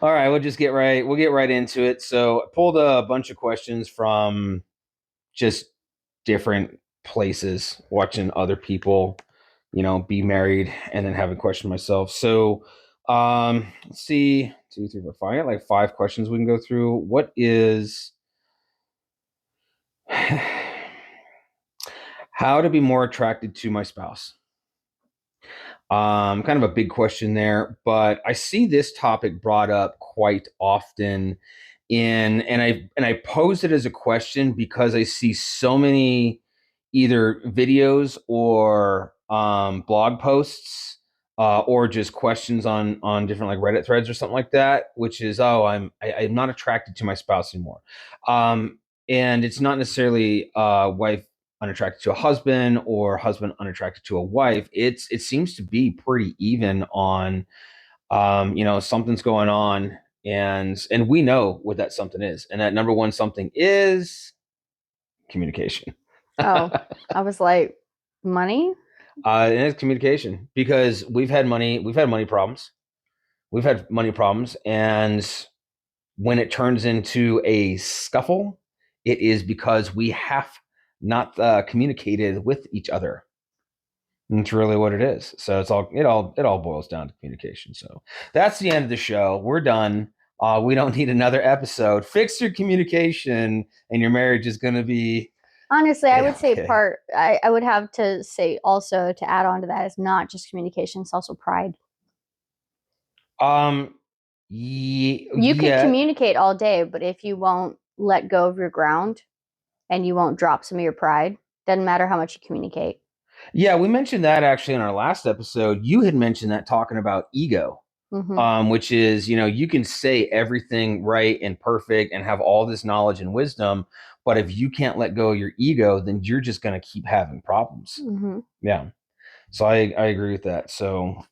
All right, we'll get right into it. So I pulled a bunch of questions from just different places, watching other people, be married and then having questions myself. So let's see, two, three, four, five. I got like five questions we can go through. What is how to be more attracted to my spouse? Kind of a big question there, but I see this topic brought up quite often and I posed it as a question because I see so many either videos or blog posts or just questions on different like Reddit threads or something like that, which is I'm not attracted to my spouse anymore, and it's not necessarily wife unattracted to a husband or husband unattracted to a wife. It seems to be pretty even on something's going on, and we know what that something is, and that number one something is communication. Oh, I was like, money? And it's communication because we've had money problems, and when it turns into a scuffle, it is because we have not communicated with each other. And it's really what it is. So it all boils down to communication. So that's the end of the show. We're done. We don't need another episode. Fix your communication, and your marriage is going to be Honestly, I would say okay. I would have to say also to add on to that is not just communication, it's also pride. Um, You could yeah, communicate all day, but if you won't let go of your ground and you won't drop some of your pride, doesn't matter how much you communicate. yeah. We mentioned that actually in our last episode. You had mentioned that talking about ego, Hmm. which is, you can say everything right and perfect and have all this knowledge and wisdom, but if you can't let go of your ego, then you're just going to keep having problems. Hmm. Yeah. So I agree with that. So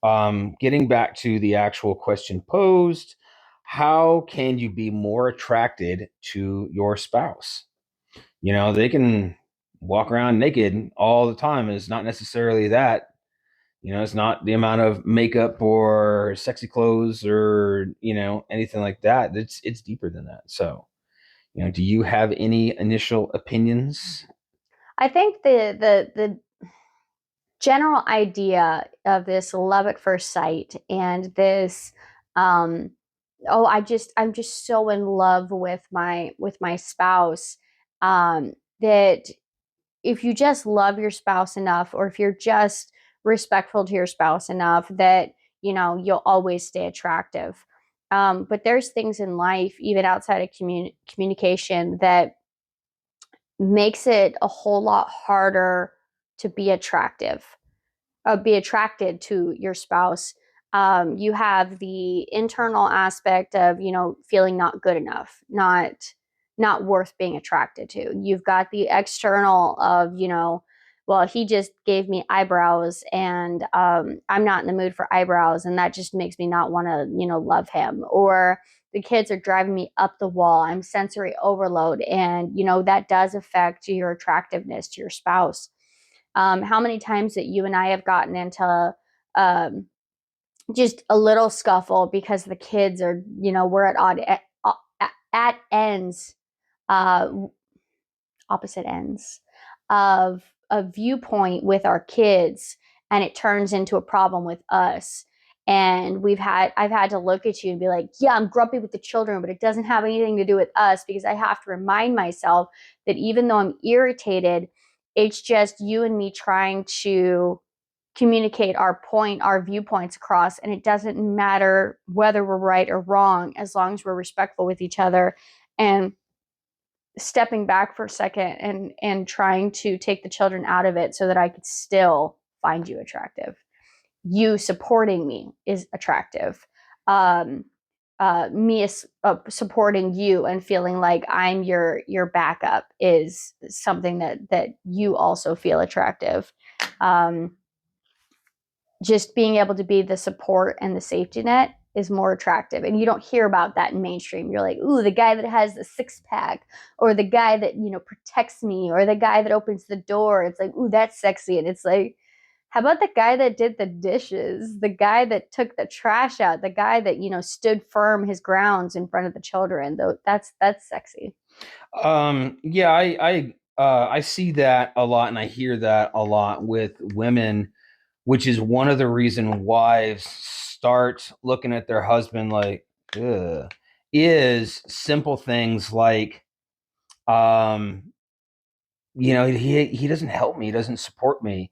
getting back to the actual question posed, how can you be more attracted to your spouse? They can walk around naked all the time. And it's not necessarily that. It's not the amount of makeup or sexy clothes or, anything like that. It's deeper than that. So, do you have any initial opinions? I think the general idea of this love at first sight and this um I'm just so in love with my spouse, that if you just love your spouse enough, or if you're just respectful to your spouse enough, that you'll always stay attractive. But there's things in life, even outside of communication, that makes it a whole lot harder to be attracted to your spouse. You have the internal aspect of feeling not good enough, not worth being attracted to. You've got the external of well, he just gave me eyebrows, and I'm not in the mood for eyebrows, and that just makes me not want to love him. Or the kids are driving me up the wall. I'm sensory overload, and that does affect your attractiveness to your spouse. How many times that you and I have gotten into um, just a little scuffle because the kids are, we're at at ends, uh, opposite ends of a viewpoint with our kids, and it turns into a problem with us. And I've had to look at you and be like, yeah, I'm grumpy with the children, but it doesn't have anything to do with us, because I have to remind myself that even though I'm irritated, it's just you and me trying to communicate our viewpoints across. And it doesn't matter whether we're right or wrong, as long as we're respectful with each other, and stepping back for a second and trying to take the children out of it so that I could still find you attractive. You supporting me is attractive. Um, me supporting you and feeling like I'm your backup is something that you also feel attractive. Um, just being able to be the support and the safety net is more attractive. And you don't hear about that in mainstream. You're like, ooh, the guy that has the six pack, or the guy that, protects me, or the guy that opens the door. It's like, ooh, that's sexy. And it's like, How about the guy that did the dishes, the guy that took the trash out, the guy that, stood firm his grounds in front of the children? Though that's sexy. Yeah, I see that a lot, and I hear that a lot with women, which is one of the reason wives start looking at their husband like, ugh, is simple things like, um, he doesn't help me, he doesn't support me.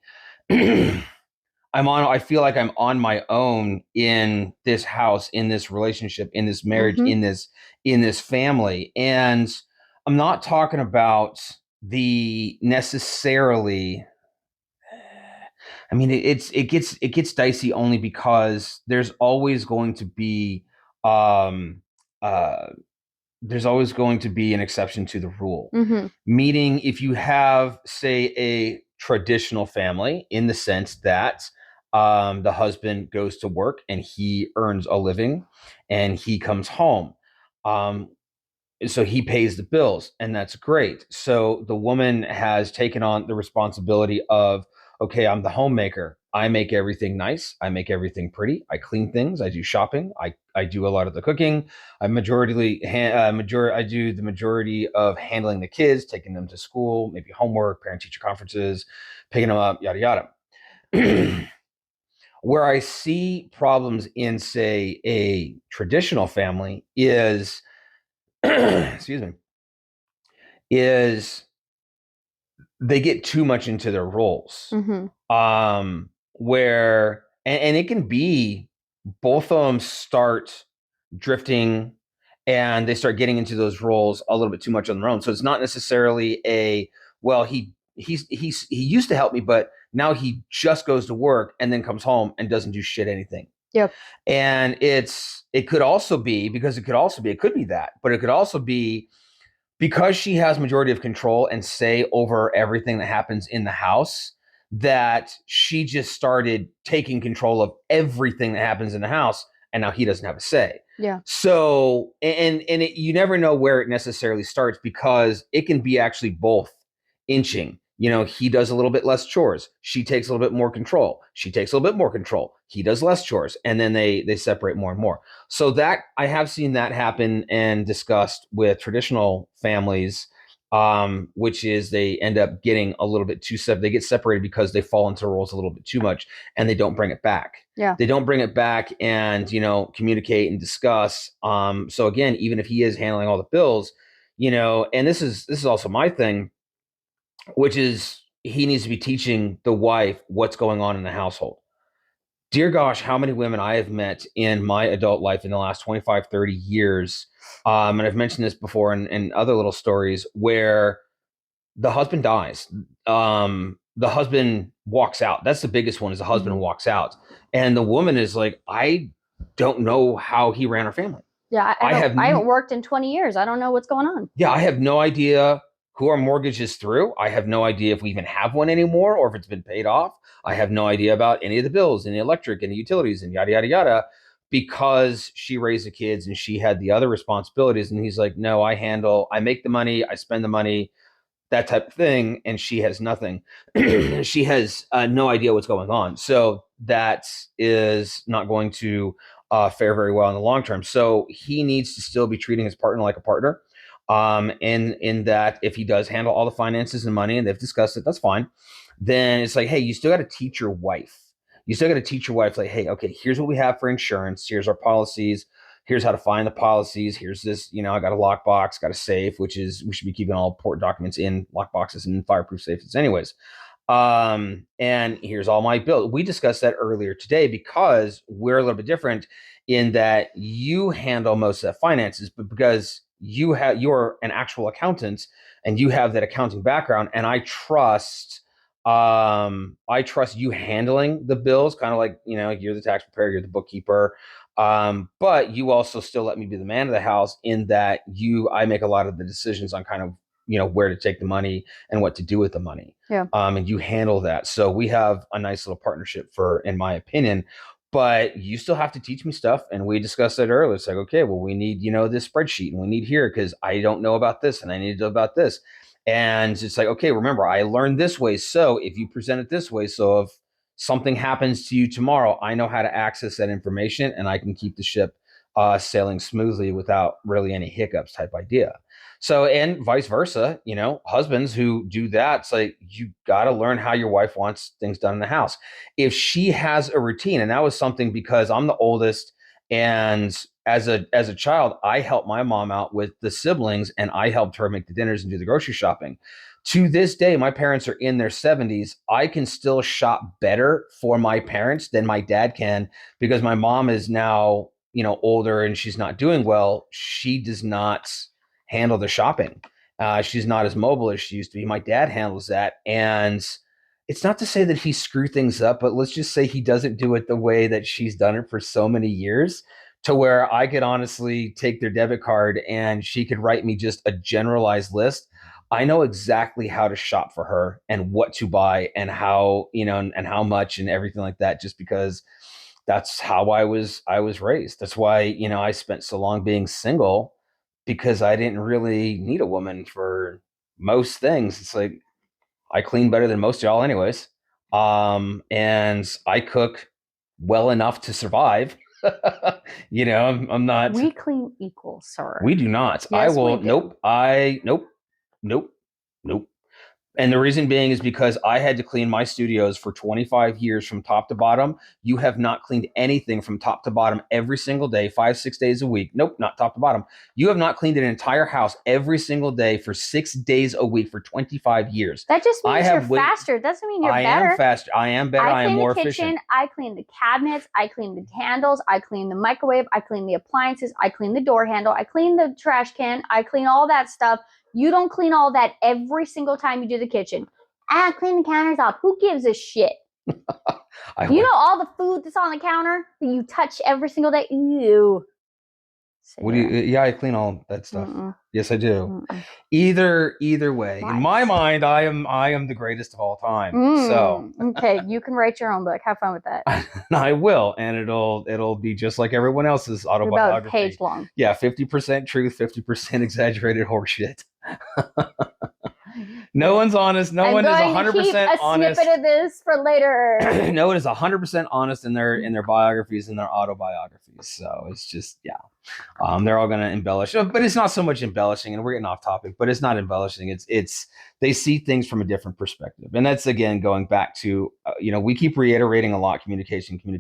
I feel like I'm on my own in this house, in this relationship, in this marriage, Mm-hmm. in this family. And I'm not talking about the necessarily, I mean, it gets dicey only because um uh there's always going to be an exception to the rule. Mm-hmm. Meaning, if you have, say, a traditional family, in the sense that the husband goes to work and he earns a living and he comes home. Um, so he pays the bills, and that's great. So the woman has taken on the responsibility of, okay, I'm the homemaker. I make everything nice. I make everything pretty. I clean things. I do shopping. I do a lot of the cooking. I do the majority of handling the kids, taking them to school, maybe homework, parent teacher conferences, picking them up, yada yada. Where I see problems in, say, a traditional family is, excuse me, is they get too much into their roles. Mm-hmm. Where and it can be, both of them start drifting and they start getting into those roles a little bit too much on their own. So it's not necessarily a, well, he used to help me, but now he just goes to work and then comes home and doesn't do shit anything. Yep. And it could also be, because it could be that, but it could also be because she has majority of control and say over everything that happens in the house, that she just started taking control of everything that happens in the house, and now he doesn't have a say. Yeah. So, you never know where it necessarily starts, because it can be actually both inching. He does a little bit less chores, she takes a little bit more control, she takes a little bit more control, he does less chores, and then they separate more and more. So that I have seen that happen and discussed with traditional families, which is they end up getting a little bit too separate. They get separated because they fall into roles a little bit too much, and they don't bring it back. Yeah. They don't bring it back and communicate and discuss. So again, even if he is handling all the bills, and this is also my thing, which is he needs to be teaching the wife what's going on in the household. Dear gosh, how many women I have met in my adult life in the last 25, 30 years. And I've mentioned this before in other little stories, where the husband dies. The husband walks out. That's the biggest one, is the husband Mm-hmm. walks out. And the woman is like, I don't know how he ran our family. Yeah. I I don't. have I haven't worked in 20 years. I don't know what's going on. Yeah, I have no idea who our mortgage is through. I have no idea if we even have one anymore or if it's been paid off. I have no idea about any of the bills and the electric and the utilities and yada, yada, yada, because she raised the kids and she had the other responsibilities. And he's like, no, I make the money, I spend the money, that type of thing. And she has nothing. She has no idea what's going on. So that is not going to fare very well in the long term. So he needs to still be treating his partner like a partner. In that, if he does handle all the finances and money, and they've discussed it, that's fine. Then it's like, hey, you still got to teach your wife. You still got to teach your wife, like, hey, okay, here's what we have for insurance. Here's our policies. Here's how to find the policies. Here's this, I got a lockbox, got a safe, which is, we should be keeping all important documents in lockboxes and fireproof safes anyways. And here's all my bills. We discussed that earlier today, because we're a little bit different in that you handle most of the finances, but because you're an actual accountant and you have that accounting background, and I trust you handling the bills, kind of like, you're the tax preparer, you're the bookkeeper. But you also still let me be the man of the house, in that I make a lot of the decisions on kind of, where to take the money and what to do with the money. Yeah. And you handle that. So we have a nice little partnership, in my opinion. But you still have to teach me stuff. And we discussed that earlier. It's like, okay, well, we need, this spreadsheet, and we need here because I don't know about this and I need to know about this. And it's like, okay, remember, I learned this way. So if you present it this way, so if something happens to you tomorrow, I know how to access that information and I can keep the ship sailing smoothly without really any hiccups type idea. So, and vice versa, husbands who do that, it's like you got to learn how your wife wants things done in the house. If she has a routine, and that was something because I'm the oldest, and as a child, I helped my mom out with the siblings, and I helped her make the dinners and do the grocery shopping. To this day, my parents are in their 70s. I can still shop better for my parents than my dad can because my mom is now, older and she's not doing well. She does not handle the shopping. She's not as mobile as she used to be. My dad handles that. And it's not to say that he screwed things up, but let's just say he doesn't do it the way that she's done it for so many years to where I could honestly take their debit card and she could write me just a generalized list. I know exactly how to shop for her and what to buy and how, and how much and everything like that, just because that's how I was raised. That's why, I spent so long being single because I didn't really need a woman for most things. It's like I clean better than most of y'all anyways. And I cook well enough to survive. I'm not. We clean equal, sir. We do not. I Yes, will. we do. Nope. Nope. Nope. Nope. And the reason being is because I had to clean my studios for 25 years from top to bottom. You have not cleaned anything from top to bottom every single day, 5, 6 days a week. Nope, not top to bottom. You have not cleaned an entire house every single day for 6 days a week for 25 years. That just means you're faster. It doesn't mean you're better. I am faster. I am better. I am more efficient. I clean the cabinets. I clean the candles. I clean the microwave. I clean the appliances. I clean the door handle. I clean the trash can. I clean all that stuff. You don't clean all that every single time you do the kitchen. Clean the countertop. Who gives a shit? All the food that's on the counter that you touch every single day? Ew. What do you? Yeah, I clean all that stuff. Mm-mm. Yes, I do. Mm-mm. Either way, in my mind, I am the greatest of all time. So okay, you can write your own book. Have fun with that. I will, and it'll be just like everyone else's autobiography. About a page long. Yeah, 50% truth, 50% exaggerated horseshit. No one's honest. No one is 100% honest. A snippet of this for later. No one is 100% honest in their biographies and their autobiographies. So it's just they're all going to embellish, but it's not so much embellishing. And we're getting off topic, but it's not embellishing. It's they see things from a different perspective, and that's again going back to we keep reiterating a lot: communication. When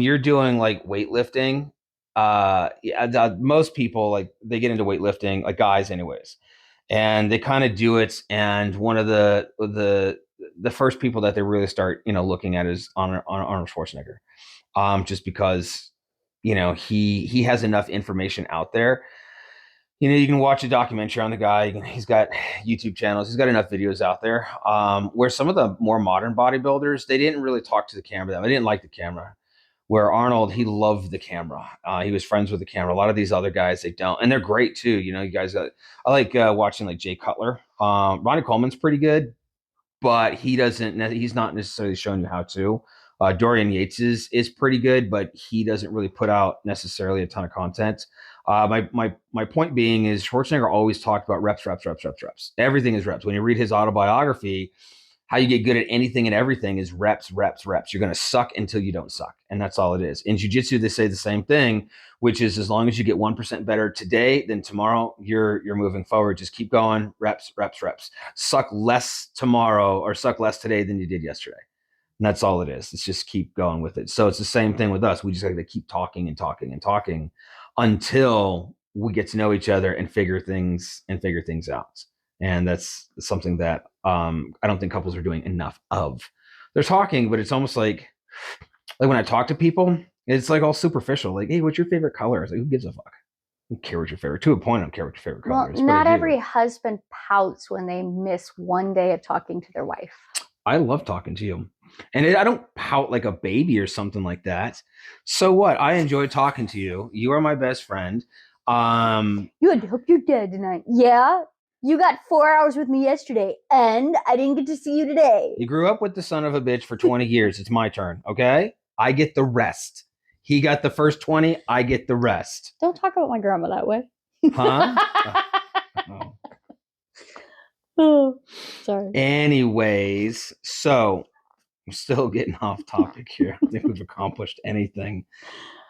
you're doing like weightlifting. Most people like they get into weightlifting, like guys anyways, and they kind of do it, and one of the first people that they really start looking at is Arnold Schwarzenegger, just because he has enough information out there. You can watch a documentary on the guy. He's got YouTube channels. He's got enough videos out there. Where some of the more modern bodybuilders, they didn't really talk to the camera. They didn't like the camera. Where Arnold, he loved the camera. He was friends with the camera. A lot of these other guys, they don't, and they're great too. You guys got. I like watching like Jay Cutler. Ronnie Coleman's pretty good, but he doesn't. He's not necessarily showing you how to. Dorian Yates is pretty good, but he doesn't really put out necessarily a ton of content. My point being is Schwarzenegger always talked about reps. Everything is reps. When you read his autobiography, how you get good at anything and everything is reps. You're going to suck until you don't suck. And that's all it is. In jiu-jitsu, they say the same thing, which is as long as you get 1% better today, then tomorrow you're moving forward. Just keep going. Reps. Suck less tomorrow or suck less today than you did yesterday. And that's all it is. It's just keep going with it. So it's the same thing with us. We just got to keep talking until we get to know each other and figure things out. And that's something that I don't think couples are doing enough of. They're talking, but it's almost like when I talk to people, it's like all superficial. Like, hey, what's your favorite color? It's like, who gives a fuck? I don't care what your favorite. To a point, I don't care what your favorite color is. Well, not every husband pouts when they miss one day of talking to their wife. I love talking to you. And I don't pout like a baby or something like that. So what? I enjoy talking to you. You are my best friend. You had to help your dad tonight. Yeah. You got 4 hours with me yesterday, and I didn't get to see you today. You grew up with the son of a bitch for 20 years. It's my turn, okay? I get the rest. He got the first 20. I get the rest. Don't talk about my grandma that way. Huh? Oh. Oh, sorry. Anyways, so I'm still getting off topic here. I don't think we've accomplished anything.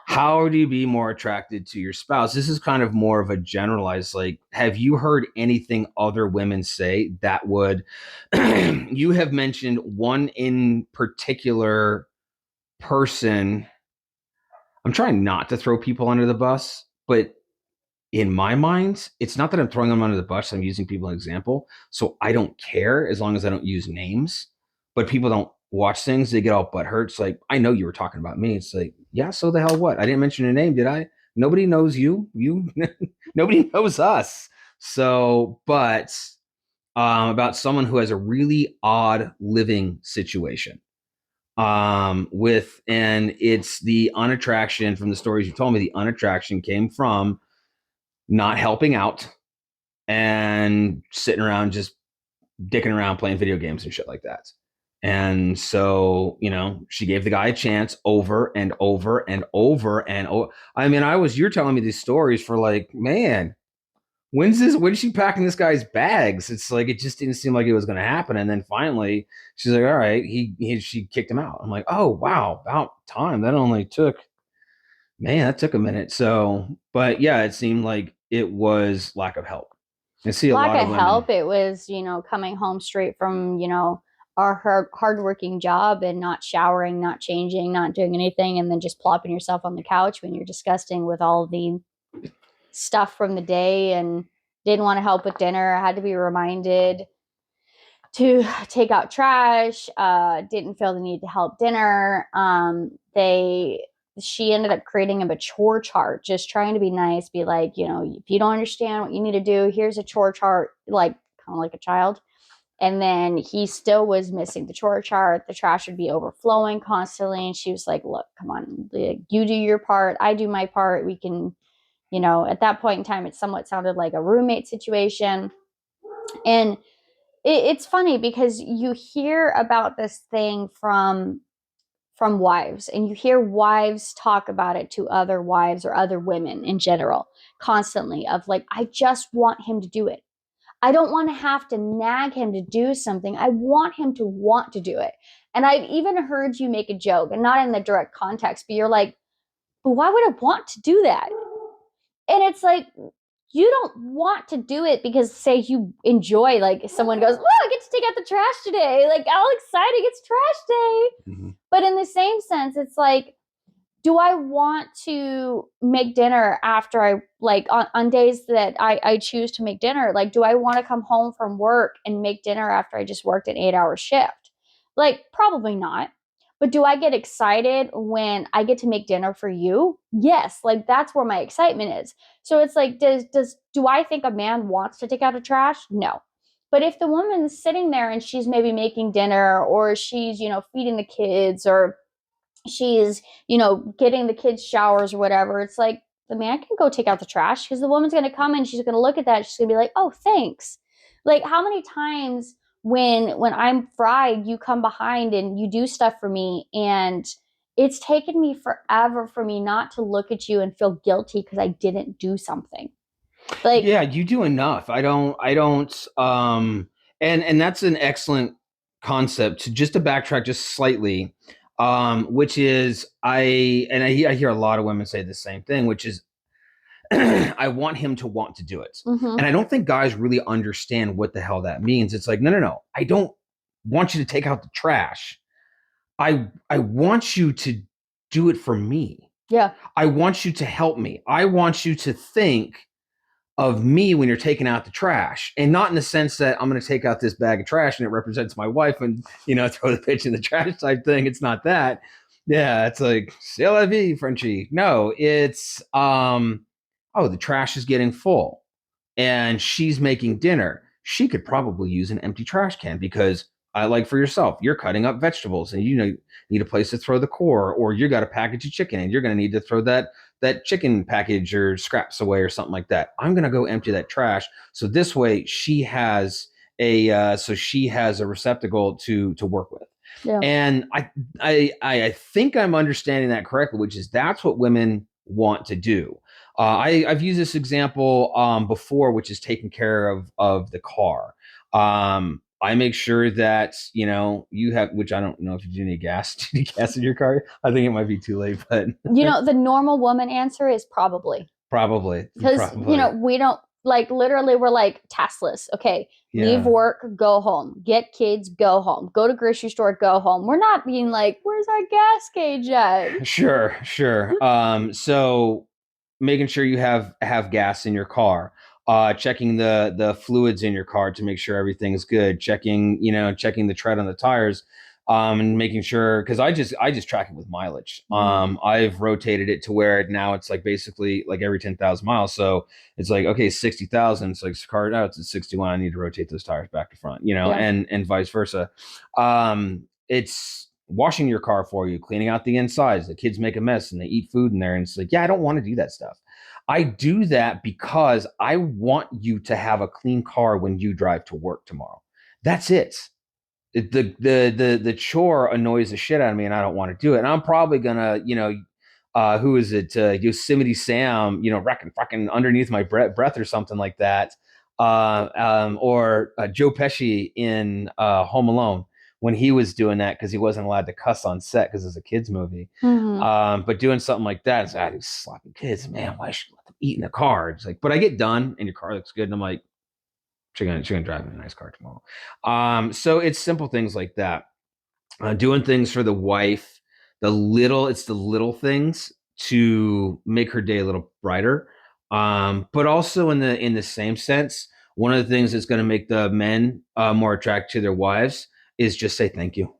How do you be more attracted to your spouse? This is kind of more of a generalized, like, have you heard anything other women say that would, you have mentioned one in particular person. I'm trying not to throw people under the bus, but in my mind, it's not that I'm throwing them under the bus. I'm using people as an example. So I don't care as long as I don't use names. But people don't watch things. They get all butthurt. It's like, I know you were talking about me. It's like, yeah, so the hell what? I didn't mention your name, did I? Nobody knows you. Nobody knows us. So, but about someone who has a really odd living situation with, and it's the unattraction from the stories you told me. The unattraction came from not helping out and sitting around just dicking around playing video games and shit like that. And so, she gave the guy a chance over and over and over and over. I mean, you're telling me these stories for like, man, when's she packing this guy's bags? It's like, it just didn't seem like it was going to happen. And then finally she's like, all right, she kicked him out. I'm like, oh, wow, about time. That took a minute. So, but yeah, it seemed like it was lack of help. I see a Lack lot of of women. help. It was, coming home straight from, our hardworking job and not showering, not changing, not doing anything, and then just plopping yourself on the couch when you're disgusting with all the stuff from the day and didn't want to help with dinner. I had to be reminded to take out trash, didn't feel the need to help dinner. She ended up creating him a chore chart, just trying to be nice, be like, if you don't understand what you need to do, here's a chore chart, like kind of like a child. And then he still was missing the chore chart. The trash would be overflowing constantly. And she was like, look, come on, you do your part, I do my part. We can, at that point in time, it somewhat sounded like a roommate situation. And it's funny because you hear about this thing from wives, and you hear wives talk about it to other wives or other women in general constantly, of like, I just want him to do it. I don't want to have to nag him to do something. I want him to want to do it. And I've even heard you make a joke, and not in the direct context, but you're like, but why would I want to do that? And it's like, you don't want to do it because, say, you enjoy, like someone goes, oh, I get to take out the trash today, like, how exciting, it's trash day. Mm-hmm. But in the same sense, it's like, do I want to make dinner after I, like, on days that I choose to make dinner? Like, do I want to come home from work and make dinner after I just worked an 8-hour shift? Like, probably not. But do I get excited when I get to make dinner for you? Yes, like that's where my excitement is. So it's like, do I think a man wants to take out a trash? No. But if the woman's sitting there and she's maybe making dinner, or she's, feeding the kids, or she's, getting the kids showers or whatever, it's like, the man can go take out the trash, because the woman's going to come and she's going to look at that, she's going to be like, oh, thanks. Like, how many times when I'm fried, you come behind and you do stuff for me, and it's taken me forever for me not to look at you and feel guilty because I didn't do something. Like, Yeah, you do enough. And that's an excellent concept. To backtrack just slightly, which is I hear a lot of women say the same thing, which is I want him to want to do it. mm-hmm. And I don't think guys really understand what the hell that means. It's like, no, no, no. I don't want you to take out the trash. I want you to do it for me. Yeah. I want you to help me. I want you to think of me when you're taking out the trash, and not in the sense that I'm going to take out this bag of trash and it represents my wife and throw the pitch in the trash type thing. It's not that. Yeah, it's like c'est la vie, Frenchie. No, it's oh, the trash is getting full and she's making dinner. She could probably use an empty trash can, because like for yourself, you're cutting up vegetables and need a place to throw the core, or you got a package of chicken and you're going to need to throw that chicken package or scraps away or something like that. I'm going to go empty that trash, so this way she has a receptacle to work with. Yeah. And I think I'm understanding that correctly, which is that's what women want to do. I've used this example before, which is taking care of the car. I make sure that, you know, you have, which I don't know if you do need gas, do you need gas in your car? I think it might be too late, but The normal woman answer is probably. probably, Because, probably. we don't, like, literally, we're like taskless. Okay, leave Yeah. work, go home, get kids, go home, go to grocery store, go home. We're not being like, where's our gas gauge at? Sure, sure. So making sure you have gas in your car, checking the fluids in your car to make sure everything's good, checking, you know, checking the tread on the tires, and making sure, because I just track it with mileage. Mm. I've rotated it to where now it's like basically like every 10,000 miles. So it's like, okay, 60,000. It's like car out, it's at 61. I need to rotate those tires back to front, you know, Yeah. and vice versa. It's washing your car for you, cleaning out the insides. The kids make a mess and they eat food in there. And it's like, yeah, I don't want to do that stuff. I do that because I want you to have a clean car when you drive to work tomorrow. That's it. The chore annoys the shit out of me, and I don't want to do it. And I'm probably gonna, you know, who is it? Yosemite Sam, you know, wrecking fucking underneath my breath or something like that. Or Joe Pesci in Home Alone when he was doing that because he wasn't allowed to cuss on set because it's a kids movie. Mm-hmm. But doing something like that, it's like, slapping kids, man. Why should you let them eat in the car? It's like, but I get done and your car looks good, and I'm like, she's gonna drive in a nice car tomorrow. So it's simple things like that. Doing things for the wife, it's the little things to make her day a little brighter. But also in the same sense, one of the things that's going to make the men more attracted to their wives is just say thank you.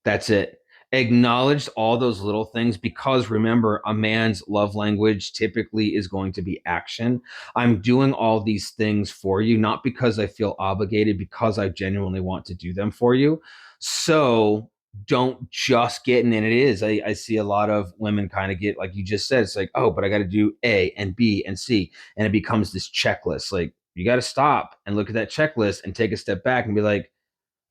That's it. Acknowledge all those little things because remember, a man's love language typically is going to be action. I'm doing all these things for you, not because I feel obligated, because I genuinely want to do them for you. So don't just get in, and it is. I see a lot of women kind of get, like you just said, it's like, oh, but I got to do A and B and C. And it becomes this checklist. Like, you got to stop and look at that checklist and take a step back and be like,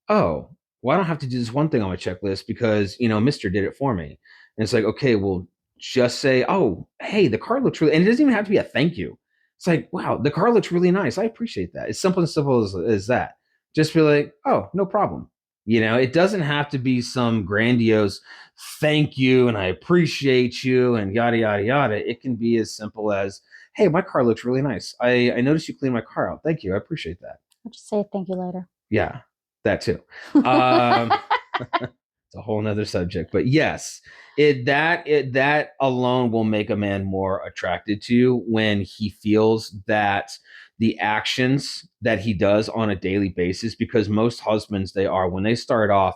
oh, well, I don't have to do this one thing on my checklist because, you know, Mister did it for me. And it's like, okay, well, just say, oh, hey, the car looks really, and it doesn't even have to be a thank you. It's like, wow, the car looks really nice. I appreciate that. It's simple and simple as that. Just be like, oh, no problem. You know, it doesn't have to be some grandiose thank you and I appreciate you and yada, yada, yada. It can be as simple as, hey, my car looks really nice. I noticed you cleaned my car out. Thank you. I appreciate that. I'll just say thank you later. Yeah, that too. Um, it's a whole nother subject, but yes, that alone will make a man more attracted to you when he feels that the actions that he does on a daily basis. Because most husbands, they are when they start off,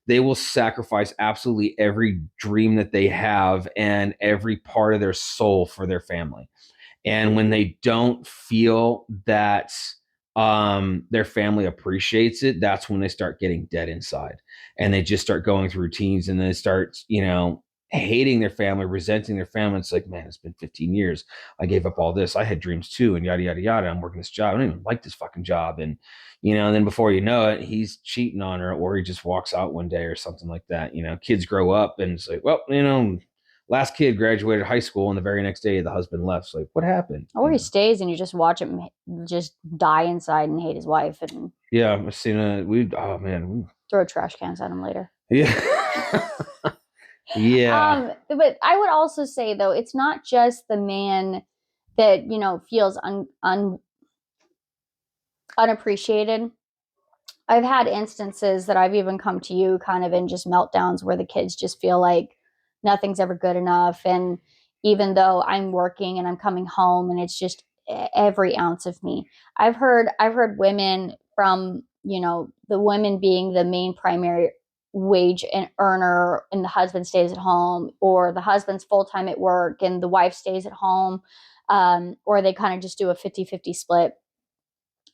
they will sacrifice absolutely every dream that they have and every part of their soul for their family. And when they don't feel that their family appreciates it, that's when they start getting dead inside and they just start going through routines and they start, you know, hating their family, resenting their family. It's like, man, it's been 15 years. I gave up all this. I had dreams too, and yada yada yada. I'm working this job. I don't even like this fucking job. And you know, and then before you know it, he's cheating on her, or he just walks out one day or something like that. You know, kids grow up and it's like, well, you know, last kid graduated high school and the very next day the husband left. It's like, what happened? Or You he know? stays and you just watch him just die inside and hate his wife and Yeah, I've seen it. Oh man. throw trash cans at him later. Yeah. Yeah. But I would also say though, it's not just the man that feels unappreciated. I've had instances that I've even come to you kind of in just meltdowns where the kids just feel like nothing's ever good enough. And even though I'm working and I'm coming home and it's just every ounce of me. I've heard women from, the women being the main primary wage and earner and the husband stays at home, or the husband's full-time at work and the wife stays at home, or they kind of just do a 50-50 split.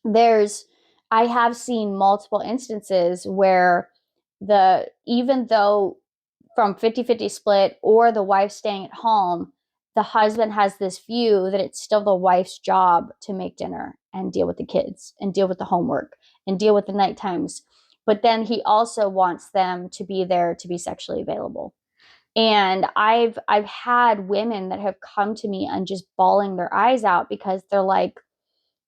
there's I have seen multiple instances where the even though from 50-50 split or the wife staying at home, the husband has this view that it's still the wife's job to make dinner and deal with the kids and deal with the homework and deal with the night times. But then he also wants them to be there to be sexually available. And I've had women that have come to me and just bawling their eyes out because they're like,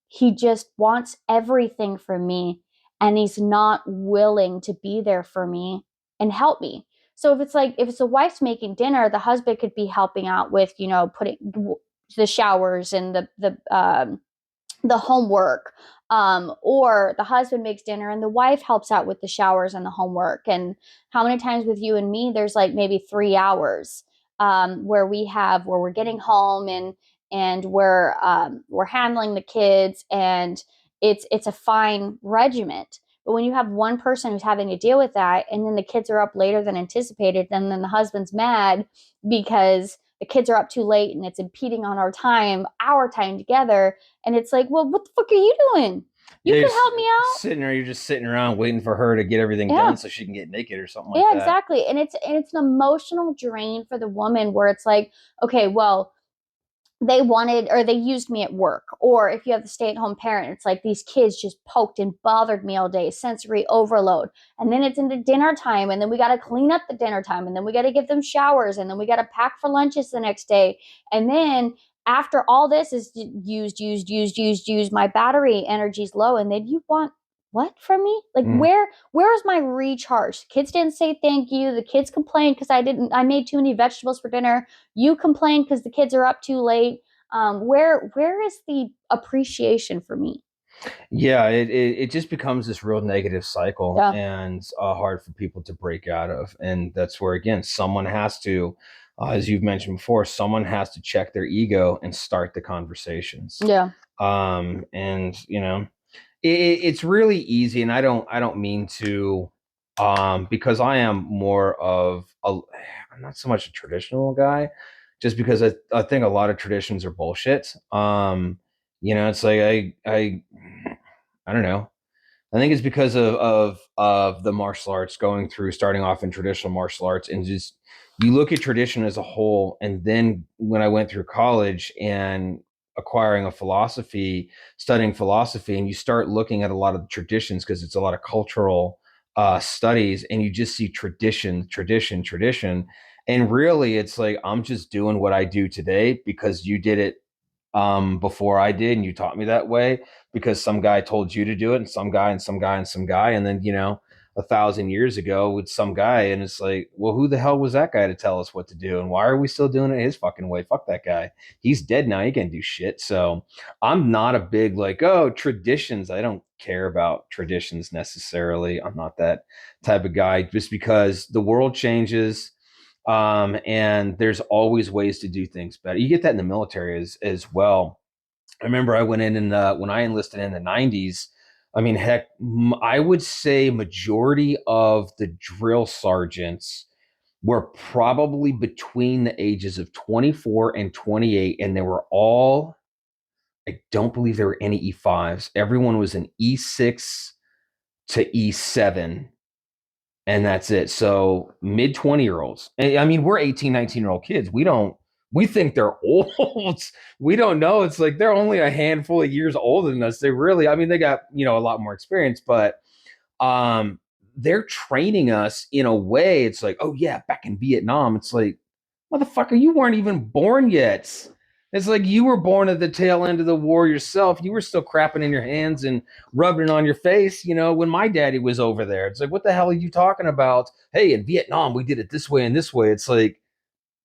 he just wants everything from me. and he's not willing to be there for me and help me. So if it's like, if it's the wife's making dinner, the husband could be helping out with, putting the showers and the homework, or the husband makes dinner and the wife helps out with the showers and the homework. And how many times with you and me there's like maybe 3 hours, where we're getting home, and we're handling the kids, and it's a fine regiment. But when you have one person who's having to deal with that, and then the kids are up later than anticipated, and then the husband's mad because the kids are up too late and it's impeding on our time together, and it's like, well, what the fuck are you doing? You Yeah, could help me out. sitting there, you're just sitting around waiting for her to get everything Yeah. done so she can get naked or something like Yeah, that. exactly. And it's an emotional drain for the woman, where it's like, okay, well, they wanted, or they used me at work. Or if you have the stay-at-home parent, it's like these kids just poked and bothered me all day, sensory overload. And then it's into dinner time, and then we got to clean up the dinner time, and then we got to give them showers, and then we got to pack for lunches the next day. And then after all this is used, my battery energy's low, and then you want what from me? Like, where's my recharge? Kids didn't say thank you. The kids complained because I made too many vegetables for dinner. You complain because the kids are up too late. Where is the appreciation for me? Yeah, it just becomes this real negative cycle, Yeah. and hard for people to break out of. And that's where, again, someone has to, as you've mentioned before, someone has to check their ego and start the conversations. Yeah. And it's really easy, and I don't mean to, because I am more of I'm not so much a traditional guy, just because I think a lot of traditions are bullshit. It's like I don't know. I think it's because of the martial arts, going through, starting off in traditional martial arts, and just you look at tradition as a whole. And then when I went through college and acquiring a philosophy, studying philosophy, and you start looking at a lot of the traditions, because it's a lot of cultural studies, and you just see tradition, tradition, tradition. And really, it's like, I'm just doing what I do today because you did it before I did, and you taught me that way, because some guy told you to do it, and some guy and some guy and some guy, and then 1,000 years ago with some guy. And it's like, well, who the hell was that guy to tell us what to do, and why are we still doing it his fucking way? Fuck that guy. He's dead now. He can't do shit. So I'm not a big, like, oh, traditions. I don't care about traditions necessarily. I'm not that type of guy, just because the world changes, and there's always ways to do things better. You get that in the military as well. I remember I went in, and when I enlisted in the 90s, I mean, heck, I would say majority of the drill sergeants were probably between the ages of 24 and 28, and they were all, I don't believe there were any E5s. Everyone was an E6 to E7, and that's it. So mid 20-year-olds. I mean, we're 18, 19-year-old kids. We think they're old. We don't know. It's like they're only a handful of years older than us. They really, I mean, they got, a lot more experience, but um they're training us in a way. It's like, oh yeah, back in Vietnam, it's like, motherfucker, you weren't even born yet. It's like you were born at the tail end of the war yourself. You were still crapping in your hands and rubbing it on your face, when my daddy was over there. It's like, what the hell are you talking about? Hey, in Vietnam, we did it this way and this way. It's like,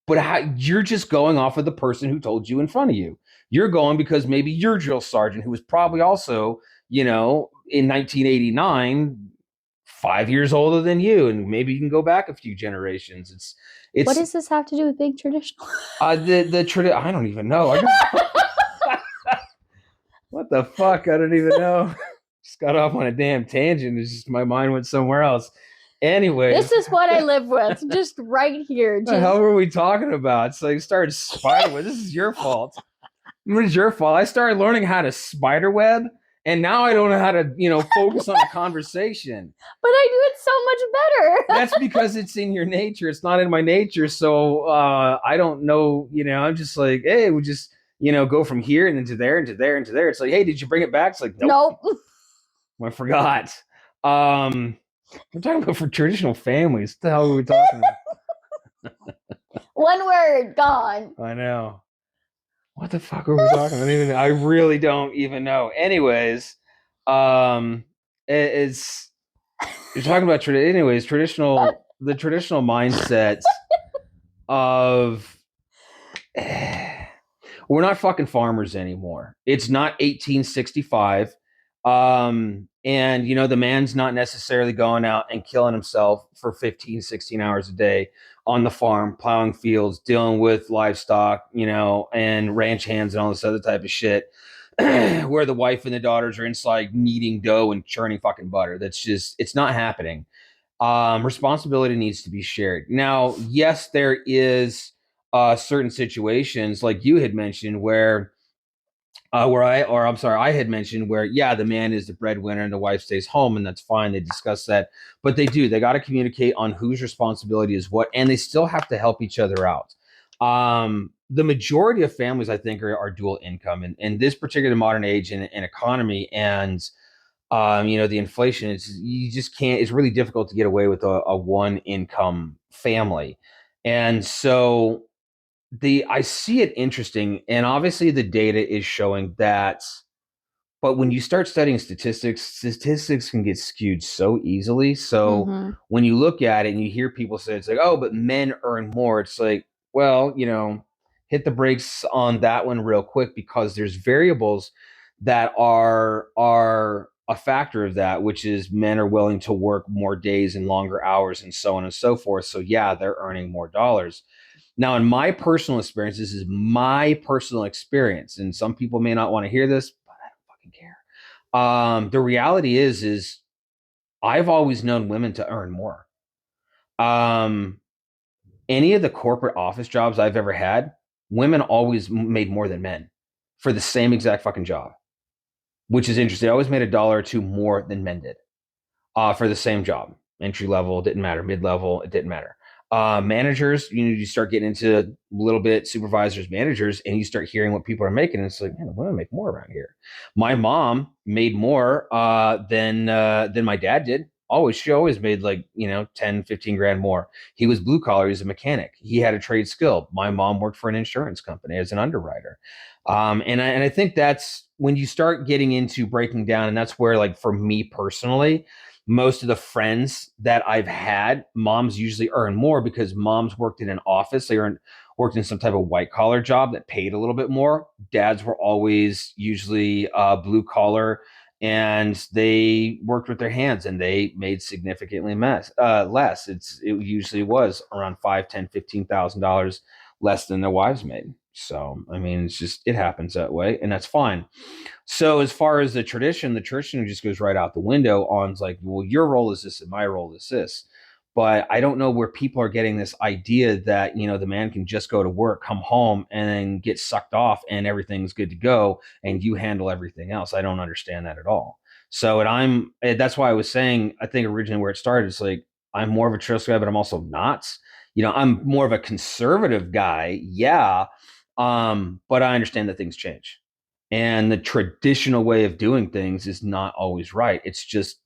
but you're just going off of the person who told you in front of you. You're going because maybe your drill sergeant, who was probably also, in 1989, 5 years older than you, and maybe you can go back a few generations. It's What does this have to do with being traditional? I don't even know. What the fuck? I don't even know. Just got off on a damn tangent. It's just my mind went somewhere else. Anyways, This is what I live with, just right here. what the hell were we talking about? It's like, started spider web. This is your fault. What is your fault? I started learning how to spider web, and now I don't know how to, focus on a conversation. But I do it so much better. That's because it's in your nature. It's not in my nature. So I don't know. I'm just like, hey, we just, go from here and then to there and to there and to there. It's like, hey, did you bring it back? It's like, nope. I forgot. We're talking about for traditional families. What the hell are we talking about? One word, gone. I know. What the fuck are we talking about? I really don't even know. Anyways, um, it's you're talking about anyways, the traditional mindset of we're not fucking farmers anymore. It's not 1865. And the man's not necessarily going out and killing himself for 15, 16 hours a day on the farm, plowing fields, dealing with livestock, and ranch hands and all this other type of shit. Where the wife and the daughters are inside kneading dough and churning fucking butter. It's not happening. Responsibility needs to be shared. Now, yes, there is certain situations like you had mentioned I had mentioned where, yeah, the man is the breadwinner and the wife stays home, and that's fine. They discuss that, but they got to communicate on whose responsibility is what, and they still have to help each other out. The majority of families, I think, are dual income, and in this particular modern age and economy, and the inflation, you just can't. It's really difficult to get away with a one income family, and so I see it interesting, and obviously the data is showing that. But when you start studying statistics can get skewed so easily. So Mm-hmm. when you look at it and you hear people say it's like, oh, but men earn more, it's like, well, hit the brakes on that one real quick because there's variables that are a factor of that, which is men are willing to work more days and longer hours and so on and so forth. So yeah, they're earning more dollars. Now, in my personal experience, this is my personal experience, and some people may not want to hear this, but I don't fucking care. The reality is I've always known women to earn more. Um, any of the corporate office jobs I've ever had, women always made more than men for the same exact fucking job, which is interesting. I always made $1 or two more than men did for the same job. Entry level didn't matter, mid level it didn't matter. Managers, you start getting into a little bit supervisors, managers, and you start hearing what people are making. And it's like, man, the women make more around here. My mom made more than my dad did. She always made like 10, 15 grand more. He was blue collar. He was a mechanic. He had a trade skill. My mom worked for an insurance company as an underwriter. And I think that's when you start getting into breaking down, and that's where, like, for me personally, most of the friends that I've had, moms usually earn more because moms worked in an office. Worked in some type of white collar job that paid a little bit more. Dads were always usually blue collar, and they worked with their hands and they made significantly less. It usually was around 5, 10, $15,000 less than their wives made. So I mean, it happens that way, and that's fine. So as far as the tradition just goes right out the window on like, well, your role is this and my role is this. But I don't know where people are getting this idea that, the man can just go to work, come home, and then get sucked off and everything's good to go and you handle everything else. I don't understand that at all. So, that's why I was saying, I think originally where it started, it's like, I'm more of a trust guy, but I'm also not. I'm more of a conservative guy. Yeah. But I understand that things change. And the traditional way of doing things is not always right. It's just,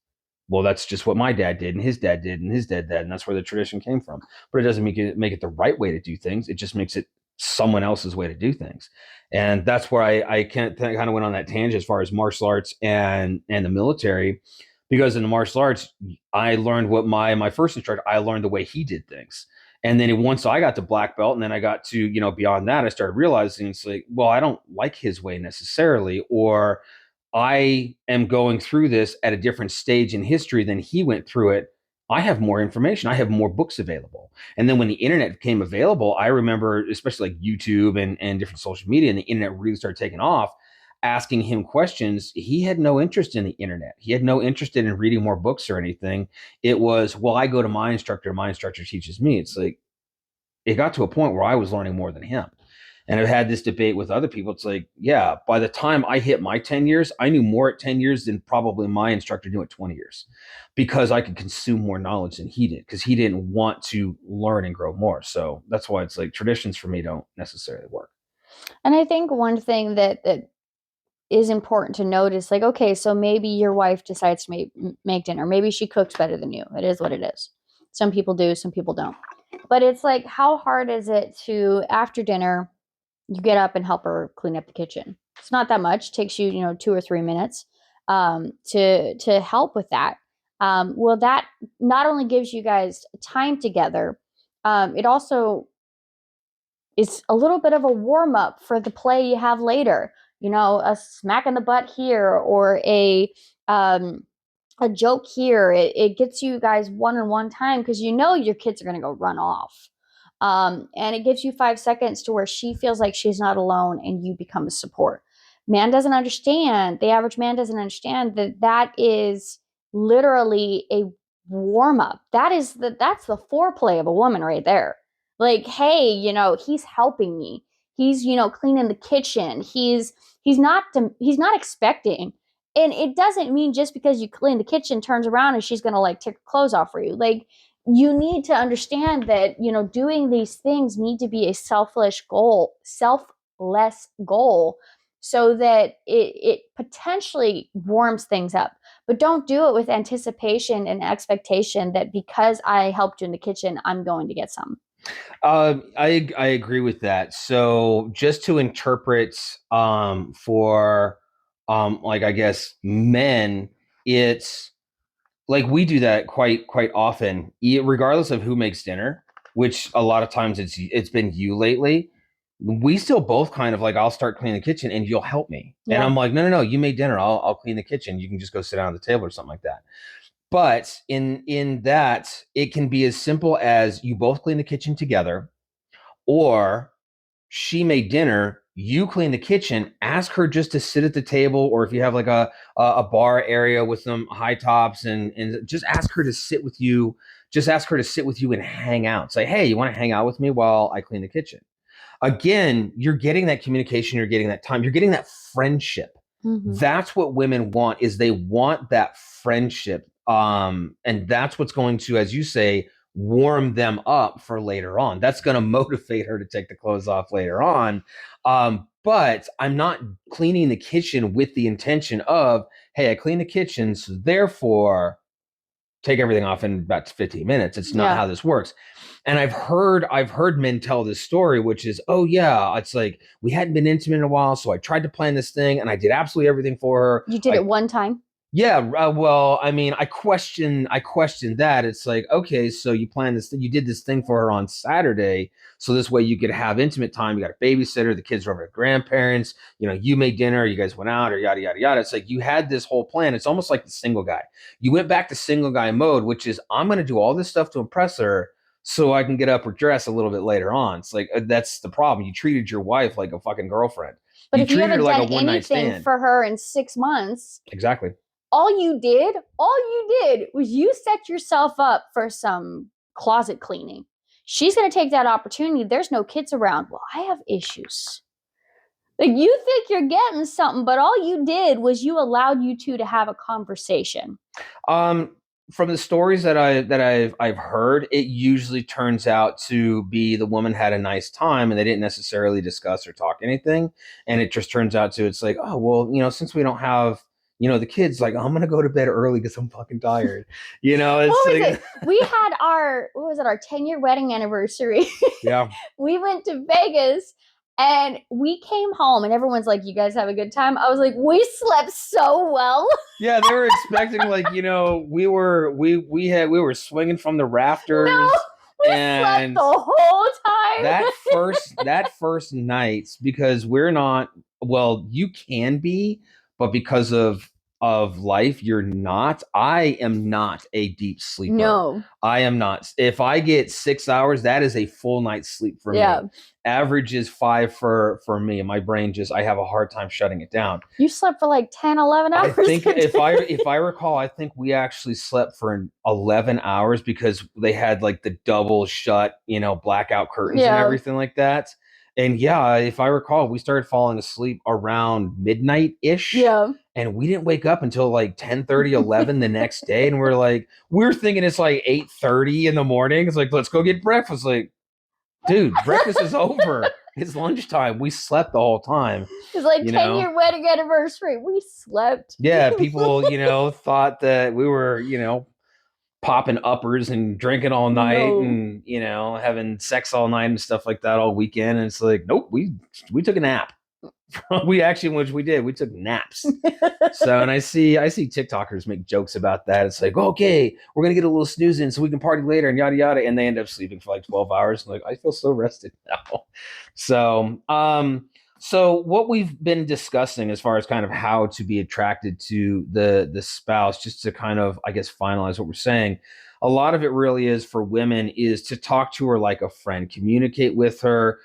well, that's just what my dad did and his dad did and his dad did, and that's where the tradition came from. But it doesn't make it the right way to do things. It just makes it someone else's way to do things. And that's where I kind of went on that tangent as far as martial arts and the military, because in the martial arts, I learned what my first instructor, I learned the way he did things. And then once I got to black belt and then I got to, beyond that, I started realizing it's like, well, I don't like his way necessarily, or I am going through this at a different stage in history than he went through it. I have more information. I have more books available. And then when the internet became available, I remember, especially like YouTube and different social media, and the internet really started taking off, asking him questions. He had no interest in the internet. He had no interest in reading more books or anything. It was, well, I go to my instructor teaches me. It's like, it got to a point where I was learning more than him. And I've had this debate with other people. It's like, yeah, by the time I hit my 10 years, I knew more at 10 years than probably my instructor knew at 20 years, because I could consume more knowledge than he did, because he didn't want to learn and grow more. So that's why it's like traditions for me don't necessarily work. And I think one thing that is important to notice, like, okay, so maybe your wife decides to make dinner. Maybe she cooks better than you. It is what it is. Some people do, some people don't. But it's like, how hard is it to, after dinner, you get up and help her clean up the kitchen? It's not that much. It takes you, 2 or 3 minutes. to help with that. Well, that not only gives you guys time together, it also is a little bit of a warm up for the play you have later. You know, a smack in the butt here or a joke here. It gets you guys one-on-one time because you know your kids are going to go run off. And it gives you 5 seconds to where she feels like she's not alone and you become a support. Man doesn't understand, the average man doesn't understand that that is literally a warm up. That's the foreplay of a woman right there. Like, hey, he's helping me. He's, cleaning the kitchen. He's not expecting. And it doesn't mean just because you clean the kitchen turns around and she's going to like take her clothes off for you. Like, you need to understand that, doing these things need to be a selfless goal so that it potentially warms things up. But don't do it with anticipation and expectation that because I helped you in the kitchen, I'm going to get some. I agree with that. So just to interpret for like I guess men, it's like we do that quite often, regardless of who makes dinner, which a lot of times it's been you lately. We still both kind of like I'll start cleaning the kitchen and you'll help me, and Yeah. I'm like no, you made dinner, I'll clean the kitchen. You can just go sit down at the table or something like that. But in that, it can be as simple as you both clean the kitchen together, or she made dinner, you clean the kitchen, ask her just to sit at the table, or if you have like a bar area with some high tops, and just ask her to sit with you. Just ask her to sit with you and hang out. Say, hey, you want to hang out with me while I clean the kitchen? Again, you're getting that communication, you're getting that time, you're getting that friendship. Mm-hmm. That's what women want, is they want that friendship. And that's what's going to, as you say, warm them up for later on. That's going to motivate her to take the clothes off later on. But I'm not cleaning the kitchen with the intention of, hey, I clean the kitchen, so therefore take everything off in about 15 minutes. It's not Yeah. how this works. And I've heard men tell this story, which is, oh yeah, it's like we hadn't been intimate in a while, so I tried to plan this thing and I did absolutely everything for her. You did I it one time. Yeah, well, I mean, I question that. It's like, okay, so you planned this, you did this thing for her on Saturday, so this way you could have intimate time. You got a babysitter, the kids are over at grandparents, you made dinner, you guys went out, or yada yada yada. It's like you had this whole plan. It's almost like the single guy. You went back to single guy mode, which is I'm going to do all this stuff to impress her, so I can get up or dress a little bit later on. It's like that's the problem. You treated your wife like a fucking girlfriend. But You if you treated her haven't like a done one night anything stand. for her in 6 months, Exactly. all you did was you set yourself up for some closet cleaning. She's going to take that opportunity. There's no kids around. Well, I have issues. Like, you think you're getting something, but all you did was you allowed you two to have a conversation. Um, from the stories that I've heard, it usually turns out to be the woman had a nice time and they didn't necessarily discuss or talk anything, and it just turns out to it's like, oh well, since we don't have the kids, like I'm gonna go to bed early because I'm fucking tired. It's What was like it? We had what was it, our 10-year wedding anniversary. yeah, We went to Vegas and we came home and everyone's like, you guys have a good time? I was like, we slept so well. yeah. They were expecting like we were swinging from the No, rafters, we slept and the whole time. that first night, because we're not, well, you can be, but because of life, you're not. I am not a deep sleeper. No. I am not. If I get 6 hours, that is a full night's sleep for Yeah. me. Average is 5 for me, and my brain just, I have a hard time shutting it down. You slept for like 10, 11 I hours. think if I recall, I think we actually slept for 11 hours because they had like the double shut, blackout curtains and Yeah. everything like that. And yeah, if I recall, we started falling asleep around midnight ish. Yeah. And we didn't wake up until like 10:30, 11 the next day. And we're thinking it's like 8:30 in the morning. It's like, let's go get breakfast. Like, dude, breakfast is over. It's lunchtime. We slept the whole time. It's like You 10-year wedding anniversary. We slept. Yeah, people, thought that we were, popping uppers and drinking all night No. and, having sex all night and stuff like that all weekend. And it's like, nope, we took a nap. We actually, which we did, we took naps. So, and I see TikTokers make jokes about that. It's like, okay, we're gonna get a little snooze in so we can party later and yada yada, and they end up sleeping for like 12 hours. I'm like, I feel so rested now. So, so what we've been discussing as far as kind of how to be attracted to the spouse, just to kind of, I guess, finalize what we're saying. A lot of it really is for women is to talk to her like a friend, communicate with her,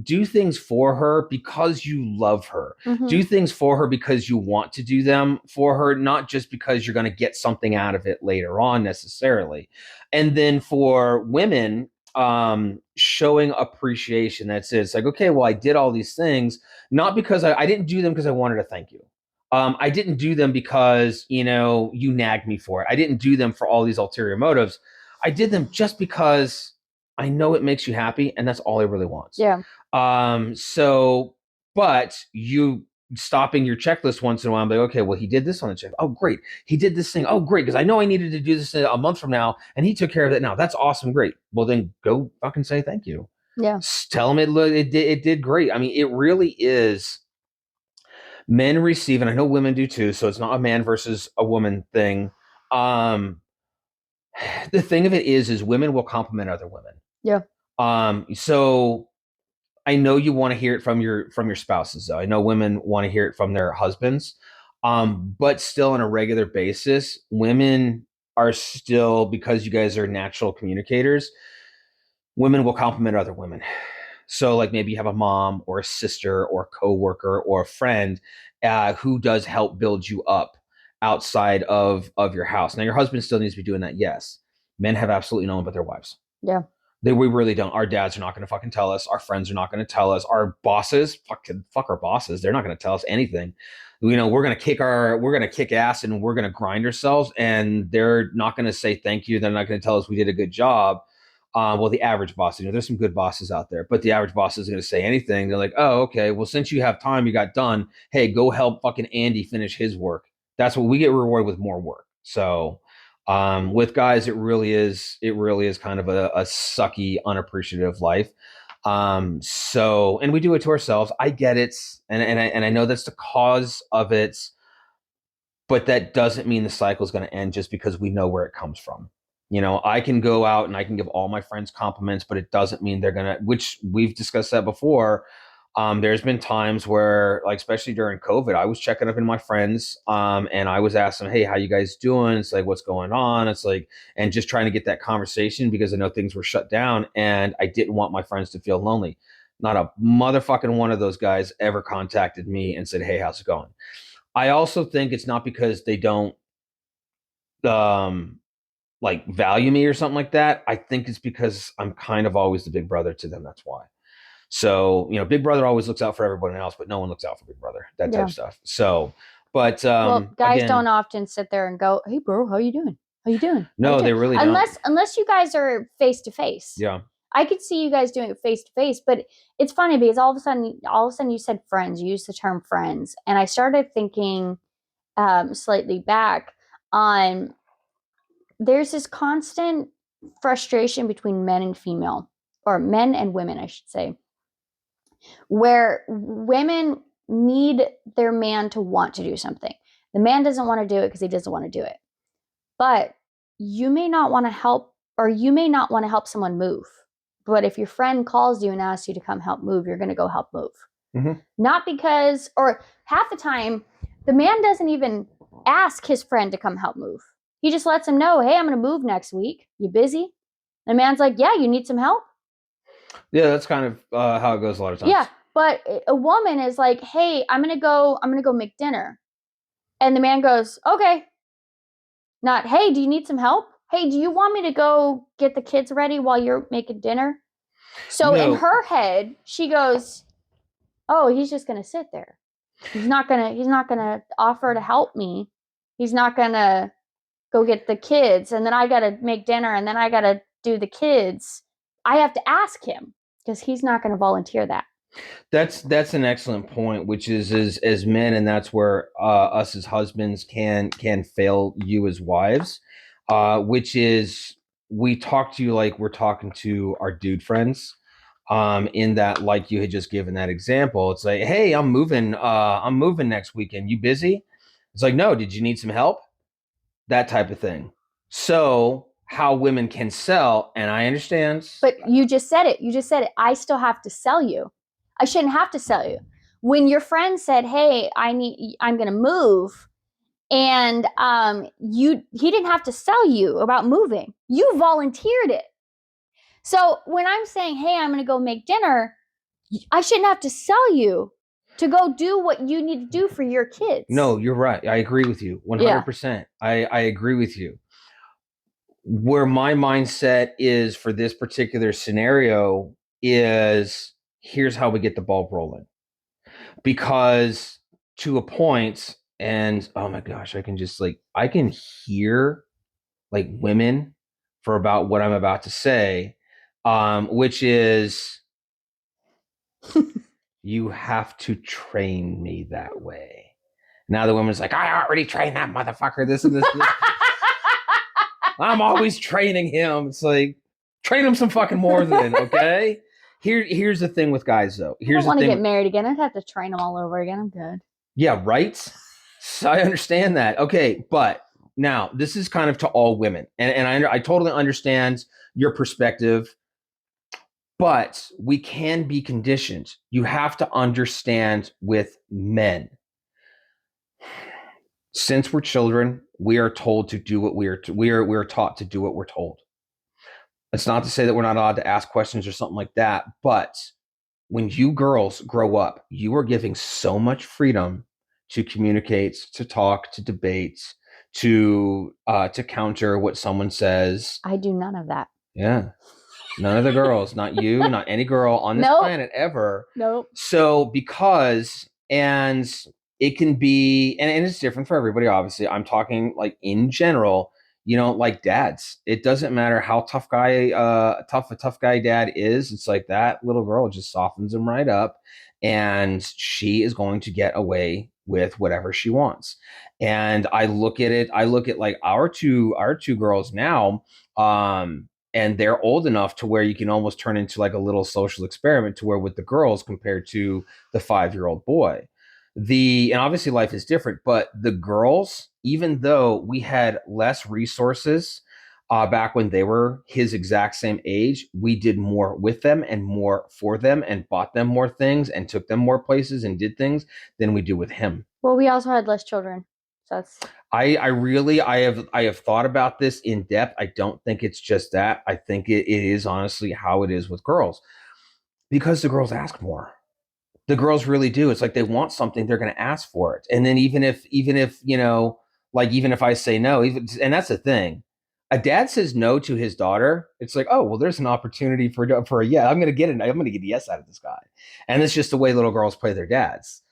do things for her because you love her, Mm-hmm. do things for her because you want to do them for her, not just because you're going to get something out of it later on necessarily. And then for women, showing appreciation. That's it. It's like, okay, well, I did all these things, not because I didn't do them because I wanted to thank you. I didn't do them because, you nagged me for it. I didn't do them for all these ulterior motives. I did them just because I know it makes you happy, and that's all I really want. Yeah. So, but you stopping your checklist once in a while and be like, okay, well, he did this on the check. Oh, great. He did this thing. Oh, great. Because I know I needed to do this a month from now, and he took care of it now. That's awesome. Great. Well, then go fucking say thank you. Yeah. Tell him it did great. I mean, it really is. Men receive, and I know women do too. So it's not a man versus a woman thing. Um, the thing of it is women will compliment other women. Yeah. So I know you want to hear it from your spouses, though. I know women want to hear it from their husbands. But still on a regular basis, women are still, because you guys are natural communicators, women will compliment other women. So like maybe you have a mom or a sister or a coworker or a friend who does help build you up outside of your house. Now your husband still needs to be doing that, yes. Men have absolutely no one but their wives. Yeah. We really don't. Our dads are not going to fucking tell us. Our friends are not going to tell us. Our bosses, fuck our bosses. They're not going to tell us anything. We're going to kick ass and we're going to grind ourselves, and they're not going to say thank you. They're not going to tell us we did a good job. Well, the average boss, there's some good bosses out there, but the average boss isn't going to say anything. They're like, oh, okay. Well, since you have time, you got done. Hey, go help fucking Andy finish his work. That's what we get rewarded with, more work. So, with guys, it really is kind of a sucky, unappreciative life. So, and we do it to ourselves. I get it, and I know that's the cause of it, but that doesn't mean the cycle is going to end just because we know where it comes from. I can go out and I can give all my friends compliments, but it doesn't mean they're gonna. Which we've discussed that before. There's been times where, like, especially during COVID, I was checking up in my friends, and I was asking them, "Hey, how you guys doing?" It's like, "What's going on?" It's like, and just trying to get that conversation because I know things were shut down, and I didn't want my friends to feel lonely. Not a motherfucking one of those guys ever contacted me and said, "Hey, how's it going?" I also think it's not because they don't um like value me or something like that. I think it's because I'm kind of always the big brother to them. That's why. So, Big Brother always looks out for everyone else, but no one looks out for Big Brother, that type Yeah. of stuff. So, but Well, guys don't again, often sit there and go, "Hey, bro, how you doing? How you doing? How you no, doing?" they really don't. Unless you guys are face to face. Yeah. I could see you guys doing it face to face, but it's funny because all of a sudden, you said friends. You used the term friends, and I started thinking slightly back on there's this constant frustration between men and female, or men and women, I should say, where women need their man to want to do something. The man doesn't want to do it because he doesn't want to do it. But you may not want to help, or you may not want to help someone move. But if your friend calls you and asks you to come help move, you're going to go help move. Mm-hmm. Not because, or half the time, the man doesn't even ask his friend to come help move. He just lets him know, hey, I'm going to move next week. You busy? And the man's like, yeah, you need some help? Yeah, that's kind of how it goes a lot of times. Yeah. But a woman is like, hey, I'm gonna go make dinner. And the man goes, okay. Not, hey, do you need some help? Hey, do you want me to go get the kids ready while you're making dinner? So in No, her head, she goes, oh, he's just gonna sit there. He's not gonna offer to help me. He's not gonna go get the kids, and then I gotta make dinner, and then I gotta do the kids. I have to ask him because he's not gonna volunteer that. that's an excellent point, which is as men, and that's where us as husbands can fail you as wives, which is we talk to you like we're talking to our dude friends. In that, like you had just given that example, it's like, hey, I'm moving next weekend. You busy? It's like, no, did you need some help? That type of thing. So how women can sell, and I understand. But you just said it. You just said it. I still have to sell you. I shouldn't have to sell you. When your friend said, "Hey, I'm going to move," and he didn't have to sell you about moving. You volunteered it. So when I'm saying, "Hey, I'm going to go make dinner," I shouldn't have to sell you to go do what you need to do for your kids. No, you're right. I agree with you 100%. I agree with you. Where my mindset is for this particular scenario is, here's how we get the ball rolling. Because to a point, and oh my gosh, I can hear like women for about what I'm about to say, which is, you have to train me that way. Now the woman's like, I already trained that motherfucker, this and this. I'm always training him. It's like, train him some fucking more then, okay? Here's the thing with guys, though. I don't want to get married again. I'd have to train them all over again. I'm good. Yeah, right? So I understand that. Okay, but now this is kind of to all women. And I totally understand your perspective, but we can be conditioned. You have to understand with men. Since we're children, we are told to do what we are taught to do what we're told. It's not to say that we're not allowed to ask questions or something like that, but when you girls grow up, you are giving so much freedom to communicate, to talk, to debate, to counter what someone says. I do none of that. Yeah. None of the girls, not you, not any girl on this planet ever. Nope. So and it can be, and it's different for everybody, obviously. I'm talking like in general, like dads. It doesn't matter how tough a tough guy dad is. It's like that little girl just softens him right up, and she is going to get away with whatever she wants. And I look at like our two girls now, and they're old enough to where you can almost turn into like a little social experiment, to where with the girls compared to the 5-year-old boy, and obviously life is different, but the girls, even though we had less resources back when they were his exact same age, we did more with them and more for them and bought them more things and took them more places and did things than we do with him. Well, we also had less children. So that's I have thought about this in depth. I don't think it's just that. I think it is honestly how it is with girls, because the girls ask more. The girls really do. It's like they want something, they're going to ask for it. And then even if even if I say no, and that's the thing, a dad says no to his daughter, it's like, oh well, there's an opportunity for a yeah. I'm going to get a yes out of this guy, and it's just the way little girls play their dads.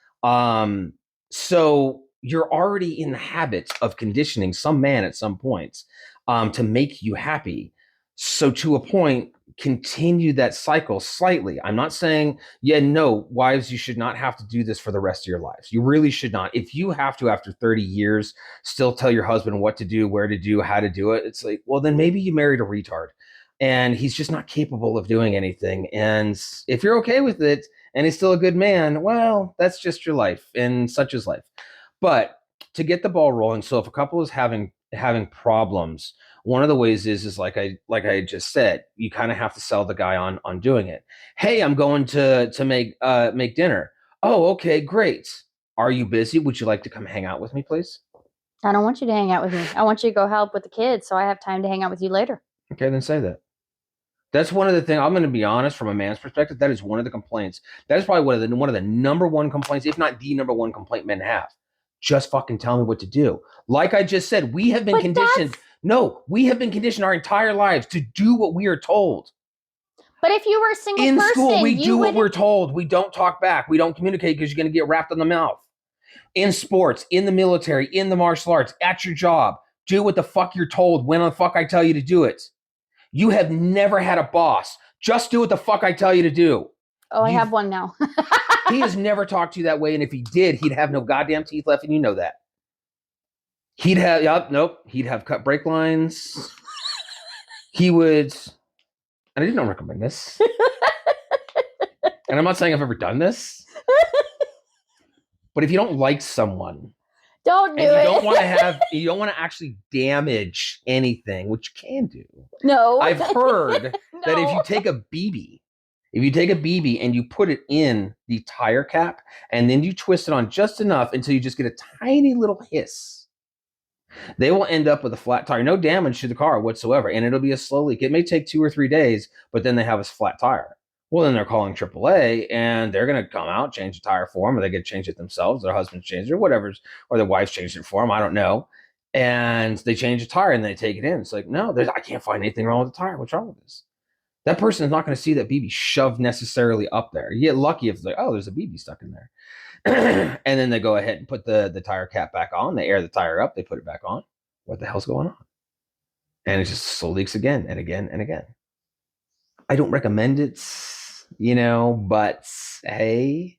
So you're already in the habit of conditioning some man at some points to make you happy. So to a point, continue that cycle slightly. I'm not saying, yeah, no, wives, you should not have to do this for the rest of your lives. You really should not. If you have to, after 30 years, still tell your husband what to do, where to do, how to do it, it's like, well, then maybe you married a retard and he's just not capable of doing anything. And if you're okay with it and he's still a good man, well, that's just your life, and such is life. But to get the ball rolling, so if a couple is having problems, one of the ways is like I just said, you kind of have to sell the guy on doing it. Hey, I'm going to make dinner. Oh, okay, great. Are you busy? Would you like to come hang out with me, please? I don't want you to hang out with me. I want you to go help with the kids so I have time to hang out with you later. Okay, then say that. That's one of the things. I'm going to be honest, from a man's perspective, that is one of the complaints. That is probably one of the number one complaints, if not the number one complaint men have. Just fucking tell me what to do. Like I just said, we have been conditioned. No, we have been conditioned our entire lives to do what we are told. But if you were a single in person, school, we do what we're told. We don't talk back. We don't communicate because you're going to get wrapped on the mouth. In sports, in the military, in the martial arts, at your job, do what the fuck you're told when the fuck I tell you to do it. You have never had a boss. Just do what the fuck I tell you to do. Oh, I have one now. He has never talked to you that way, and if he did, he'd have no goddamn teeth left, and you know that. He'd have cut brake lines. He would, and I didn't recommend this. And I'm not saying I've ever done this, but if you don't like someone Don't do and it. you don't want to actually damage anything, which you can do. No. I've heard that No. if you take a BB and you put it in the tire cap and then you twist it on just enough until you just get a tiny little hiss, they will end up with a flat tire, no damage to the car whatsoever, and it'll be a slow leak. It may take 2 or 3 days, but then they have a flat tire. Well, then they're calling AAA, and they're going to come out, change the tire for them, or they get to change it themselves. Their husband's changed it, or whatever's, or their wife's changed it for them. I don't know. And they change the tire and they take it in. It's like, no, I can't find anything wrong with the tire. What's wrong with this? That person is not going to see that BB shoved necessarily up there. You get lucky if it's like, oh, there's a BB stuck in there. And then they go ahead and put the tire cap back on. They air the tire up. They put it back on. What the hell's going on? And it just slow leaks again and again and again. I don't recommend it, but hey.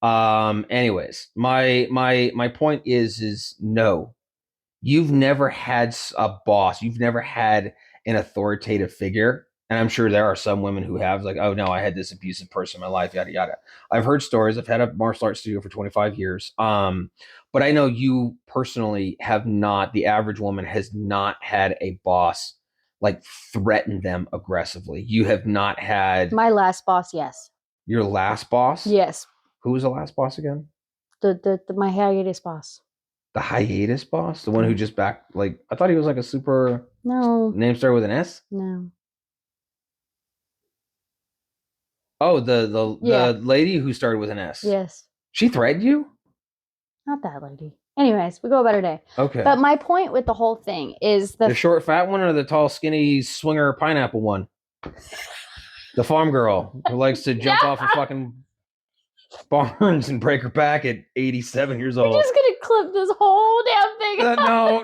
Anyways, my point is no. You've never had a boss. You've never had an authoritative figure. And I'm sure there are some women who have, like, oh no, I had this abusive person in my life, yada yada. I've heard stories. I've had a martial arts studio for 25 years. But I know you personally have not, the average woman has not had a boss like threaten them aggressively. You have not had My last boss, yes. your last boss? Yes. Who was the last boss again? My hiatus boss. The hiatus boss? The one who just like, I thought he was like a super No. name started with an S? No. Oh, the lady who started with an S. Yes. She threatened you? Not that lady. Anyways, we go a better day. Okay. But my point with the whole thing is the short fat one or the tall skinny swinger pineapple one? The farm girl who likes to jump off of fucking barns and break her back at 87 years old. You're just gonna clip this whole damn thing.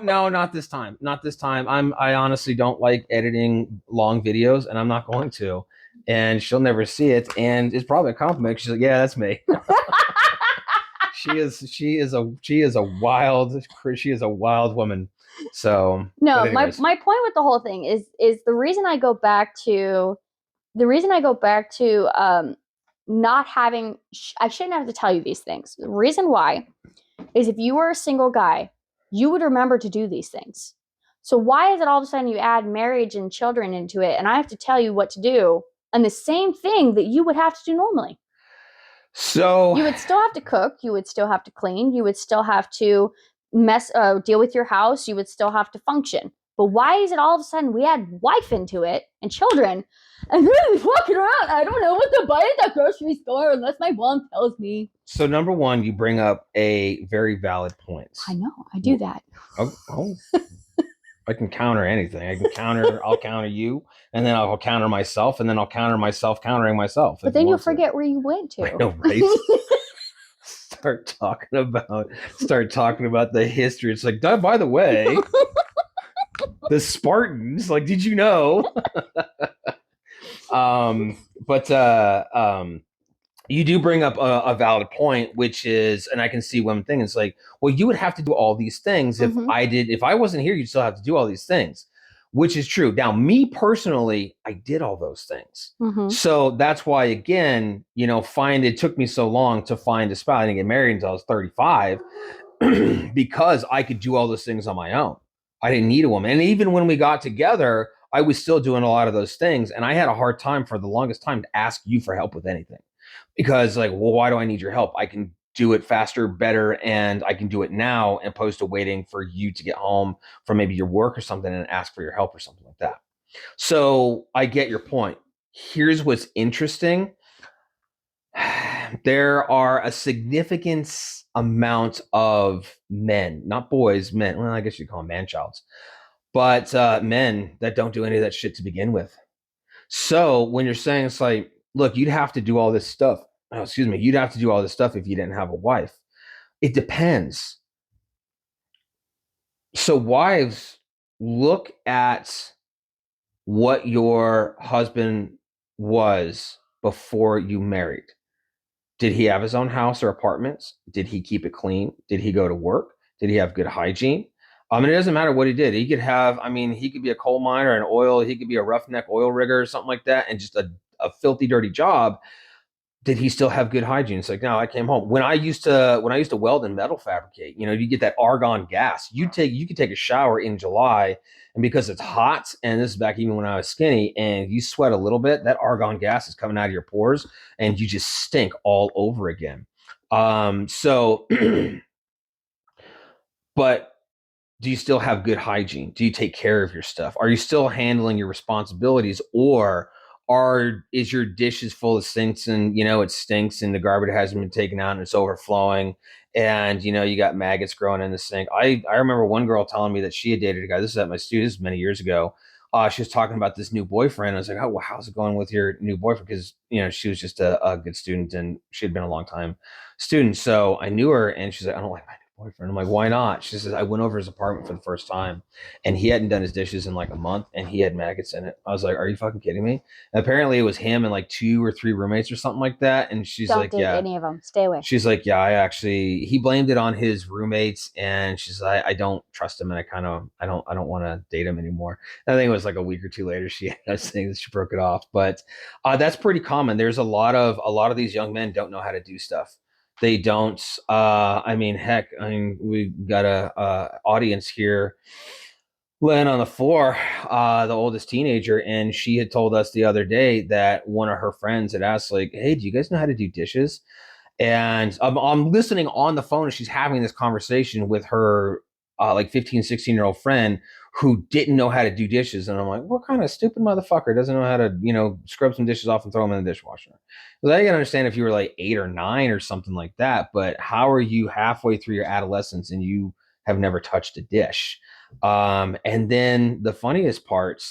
No, not this time. Not this time. I honestly don't like editing long videos, and I'm not going to. And she'll never see it, and it's probably a compliment. She's like, "Yeah, that's me." She is a wild woman. So no, my point with the whole thing is the reason I go back to not having, I shouldn't have to tell you these things. The reason why is if you were a single guy, you would remember to do these things. So why is it all of a sudden you add marriage and children into it and I have to tell you what to do and the same thing that you would have to do normally? So you would still have to cook, you would still have to clean, you would still have to deal with your house, you would still have to function. But why is it all of a sudden we add wife into it and children, and then he's walking around, I don't know what to buy at the grocery store unless my mom tells me. So number one, you bring up a very valid point. I know, I do that. Oh. I can counter anything. I'll counter you, and then I'll counter myself, and then I'll counter myself countering myself. But then you'll forget where you went to. I know, right? Start talking about the history. It's like, by the way, the Spartans, like, did you know? You do bring up a valid point, which is, and I can see one thing. It's like, well, you would have to do all these things if I wasn't here, you'd still have to do all these things, which is true. Now, me personally, I did all those things. So that's why, again, it took me so long to find a spouse. I didn't get married until I was 35 because I could do all those things on my own. I didn't need a woman. And even when we got together, I was still doing a lot of those things. And I had a hard time for the longest time to ask you for help with anything. Because, like, well, why do I need your help? I can do it faster, better, and I can do it now, as opposed to waiting for you to get home from maybe your work or something and ask for your help or something like that. So I get your point. Here's what's interesting. There are a significant amount of men, not boys, men. Well, I guess you'd call them man-childs, but men that don't do any of that shit to begin with. So when you're saying, it's like, look, you'd have to do all this stuff. You'd have to do all this stuff if you didn't have a wife. It depends. So wives, look at what your husband was before you married. Did he have his own house or apartments? Did he keep it clean? Did he go to work? Did he have good hygiene? It doesn't matter what he did. He could have, he could be a coal miner, he could be a roughneck oil rigger or something like that, and just a filthy, dirty job. did he still have good hygiene? It's like, no, I came home. When I used to weld and metal fabricate, you get that argon gas. You could take a shower in July, and because it's hot, and this is back even when I was skinny, and you sweat a little bit, that argon gas is coming out of your pores, and you just stink all over again. So, but do you still have good hygiene? Do you take care of your stuff? Are you still handling your responsibilities, or is your dishes full of sinks, and it stinks and the garbage hasn't been taken out and it's overflowing, and you got maggots growing in the sink? I remember one girl telling me that she had dated a guy. This is at my students many years ago. She was talking about this new boyfriend. I was like, oh, well, how's it going with your new boyfriend? Because she was just a good student, and she had been a long time student, so I knew her. And she's like, I don't like my boyfriend. I'm like, why not? She says, I went over his apartment for the first time, and he hadn't done his dishes in like a month, and he had maggots in it. I was like, are you fucking kidding me? And apparently it was him and like two or three roommates or something like that. And she's Don't like, date yeah. any of them. Stay away. She's like, yeah, he blamed it on his roommates, and she's like, I don't trust him, and I don't want to date him anymore. And I think it was like a week or two later she ended up saying that she broke it off. But that's pretty common. There's a lot of these young men don't know how to do stuff. They don't. I mean, heck, I mean, we got a audience here laying on the floor, the oldest teenager, and she had told us the other day that one of her friends had asked, like, hey, do you guys know how to do dishes? And I'm listening on the phone as she's having this conversation with her like 15, 16-year-old friend who didn't know how to do dishes. And I'm like, what kind of stupid motherfucker doesn't know how to, scrub some dishes off and throw them in the dishwasher? Because I can understand if you were like 8 or 9 or something like that, but how are you halfway through your adolescence and you have never touched a dish? And then the funniest part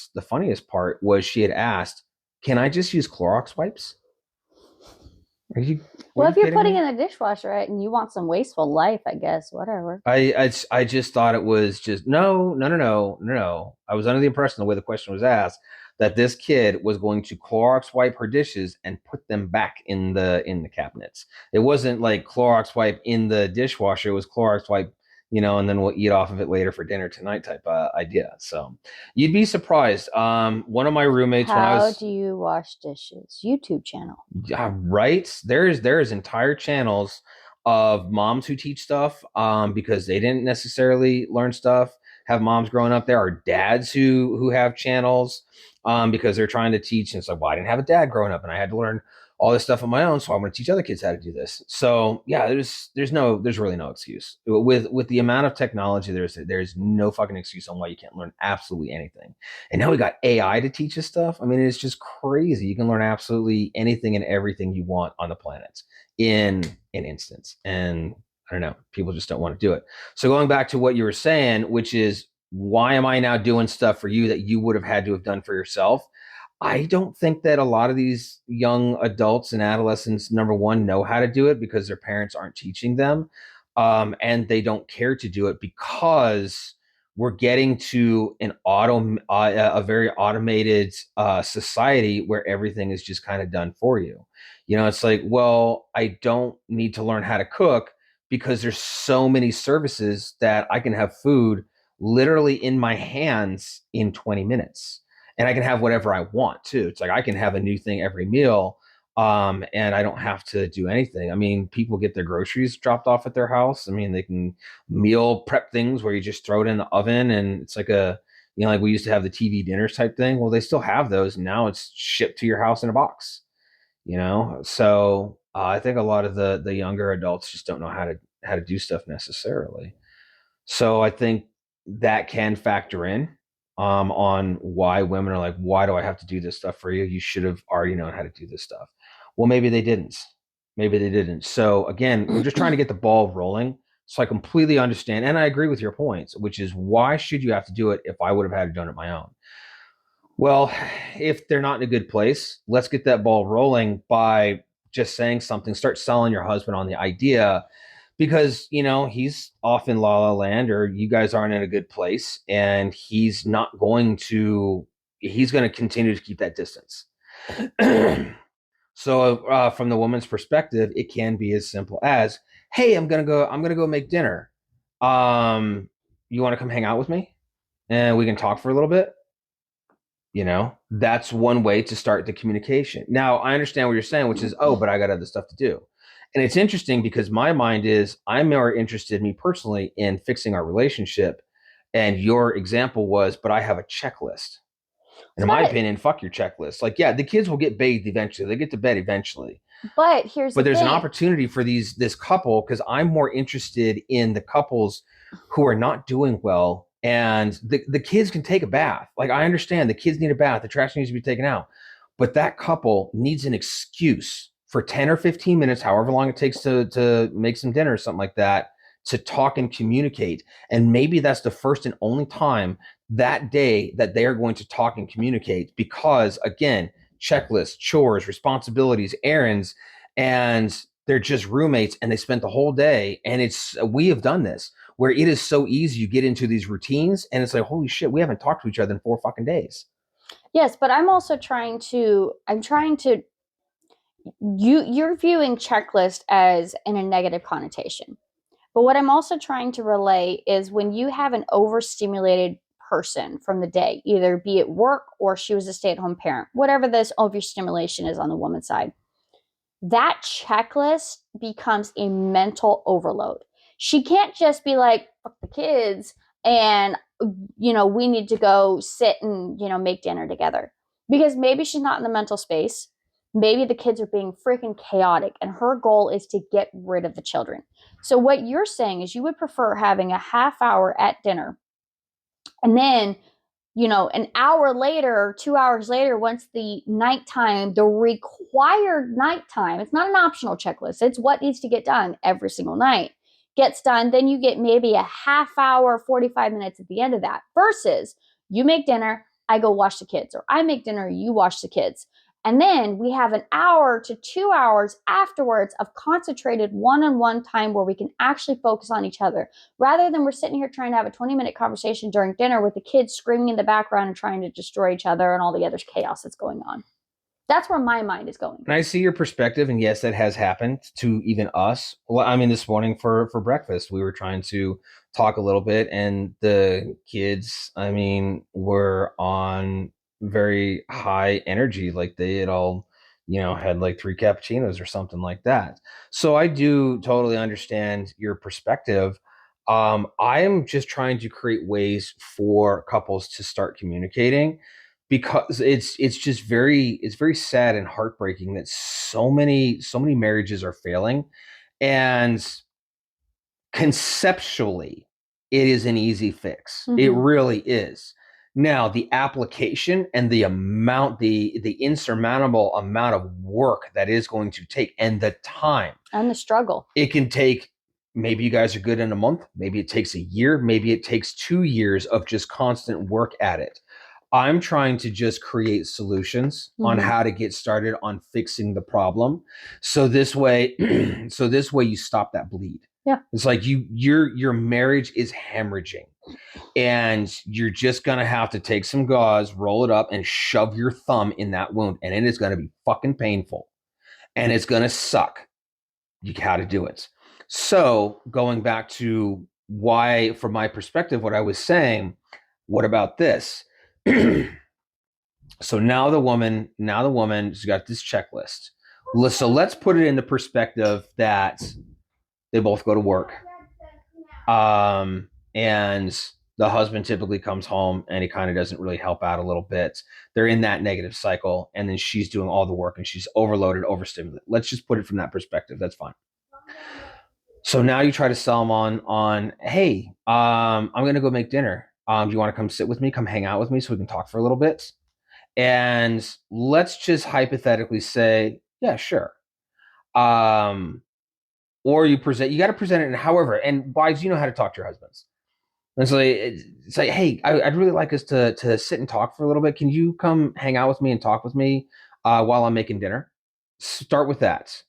was she had asked, can I just use Clorox wipes? Are you, were Well, you if you're kidding putting me? in the dishwasher, right, and you want some wasteful life, I guess, whatever. I just thought it was just no, no, no, no, no, no. I was under the impression the way the question was asked that this kid was going to Clorox wipe her dishes and put them back in the cabinets. It wasn't like Clorox wipe in the dishwasher. It was Clorox wipe, and then we'll eat off of it later for dinner tonight type idea. So you'd be surprised. One of my roommates when I How was do you wash dishes? YouTube channel. yeah, right. There's entire channels of moms who teach stuff because they didn't necessarily learn stuff. Have moms growing up. There are dads who have channels because they're trying to teach. And it's like, well, I didn't have a dad growing up, and I had to learn all this stuff on my own. So I'm going to teach other kids how to do this. So yeah, there's really no excuse with the amount of technology. There's no fucking excuse on why you can't learn absolutely anything. And now we got AI to teach us stuff. I mean, it's just crazy. You can learn absolutely anything and everything you want on the planet in an instance. And I don't know, people just don't want to do it. So going back to what you were saying, which is why am I now doing stuff for you that you would have had to have done for yourself? I don't think that a lot of these young adults and adolescents, number one, know how to do it because their parents aren't teaching them. And they don't care to do it because we're getting to a very automated society where everything is just kind of done for you. It's like, well, I don't need to learn how to cook because there's so many services that I can have food literally in my hands in 20 minutes, and I can have whatever I want too. It's like I can have a new thing every meal, and I don't have to do anything. I mean, people get their groceries dropped off at their house. I mean, they can meal prep things where you just throw it in the oven, and it's like like we used to have the TV dinners type thing. Well, they still have those. Now it's shipped to your house in a box. So I think a lot of the younger adults just don't know how to do stuff necessarily. So I think that can factor in on why women are like, why do I have to do this stuff for you? You should have already known how to do this stuff. Well, maybe they didn't. Maybe they didn't. So again, we're just trying to get the ball rolling. So I completely understand, and I agree with your points, which is why should you have to do it if I would have had to done it my own? Well, if they're not in a good place, let's get that ball rolling by just saying something. Start selling your husband on the idea because he's off in la la land, or you guys aren't in a good place, and he's going to continue to keep that distance. So from the woman's perspective, it can be as simple as, hey, I'm gonna go make dinner. um you want to come hang out with me and we can talk for a little bit? That's one way to start the communication. Now, I understand what you're saying, which is, oh, but I got other stuff to do. And it's interesting because my mind is, I'm more interested, me personally, in fixing our relationship. And your example was, but I have a checklist. And It's in my not opinion, fuck your checklist. Like, yeah, the kids will get bathed eventually. They get to bed eventually. but here's the But there's an thing. opportunity for this couple, because I'm more interested in the couples who are not doing well, and the kids can take a bath. Like, I understand the kids need a bath, the trash needs to be taken out, but that couple needs an excuse for 10 or 15 minutes, however long it takes to make some dinner or something like that, to talk and communicate. And maybe that's the first and only time that day that they are going to talk and communicate, because again, checklists, chores, responsibilities, errands, and they're just roommates and they spent the whole day. And we have done this where it is so easy. You get into these routines and it's like, holy shit, we haven't talked to each other in 4 fucking days. Yes, but I'm trying to you're viewing checklist as in a negative connotation. But what I'm also trying to relay is when you have an overstimulated person from the day, either be it work or she was a stay-at-home parent, whatever this overstimulation is on the woman's side, that checklist becomes a mental overload. She can't just be like, fuck the kids, and, we need to go sit and, make dinner together. Because maybe she's not in the mental space. Maybe the kids are being freaking chaotic, and her goal is to get rid of the children. So, what you're saying is you would prefer having a half hour at dinner and then an hour later, 2 hours later, once the nighttime, the required nighttime, it's not an optional checklist, it's what needs to get done every single night, gets done, then you get maybe a half hour, 45 minutes at the end of that, versus you make dinner, I go wash the kids, or I make dinner, you wash the kids. And then we have an hour to 2 hours afterwards of concentrated one on one time where we can actually focus on each other rather than we're sitting here trying to have a 20-minute conversation during dinner with the kids screaming in the background and trying to destroy each other and all the other chaos that's going on. That's where my mind is going. And I see your perspective, and yes, that has happened to even us. Well, I mean, this morning for breakfast, we were trying to talk a little bit, and the kids, I mean, were on very high energy, like they had all, had like 3 cappuccinos or something like that. So I do totally understand your perspective. I am just trying to create ways for couples to start communicating, because it's very sad and heartbreaking that so many marriages are failing. And conceptually, it is an easy fix. It Mm-hmm. really is. Now, the application and the insurmountable amount of work that is going to take, and the time And the struggle. it can take. Maybe you guys are good in a month, maybe it takes a year, maybe it takes 2 years of just constant work at it. I'm trying to just create solutions on Mm-hmm. how to get started on fixing the problem. So this way, so this way you stop that bleed. Yeah. It's like your marriage is hemorrhaging, and you're just gonna have to take some gauze, roll it up, and shove your thumb in that wound, and it is gonna be fucking painful, and it's gonna suck. You got to do it. So going back to why, from my perspective, what I was saying, what about this? So now the woman's got this checklist. So let's put it in the perspective that they both go to work. And the husband typically comes home and he kind of doesn't really help out a little bit. They're in that negative cycle, and then she's doing all the work and she's overloaded, overstimulated. Let's just put it from that perspective. That's fine. So now you try to sell them on, hey, I'm gonna go make dinner. Do you want to come sit with me? Come hang out with me so we can talk for a little bit. And let's just hypothetically say, yeah, sure. Um, or you got to present it in however. And wives, you know how to talk to your husbands. And so it's like, hey, I'd really like us to sit and talk for a little bit. Can you come hang out with me and talk with me while I'm making dinner? Start with that.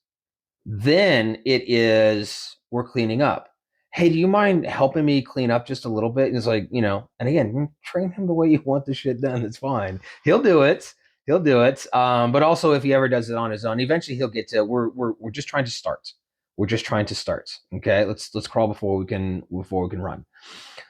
Then it is, we're cleaning up. Hey, do you mind helping me clean up just a little bit? And it's like, and again, train him the way you want the shit done. It's fine. He'll do it. He'll do it. But also, if he ever does it on his own, eventually he'll get to. We're just trying to start. We're just trying to start. Okay, let's crawl before we can run.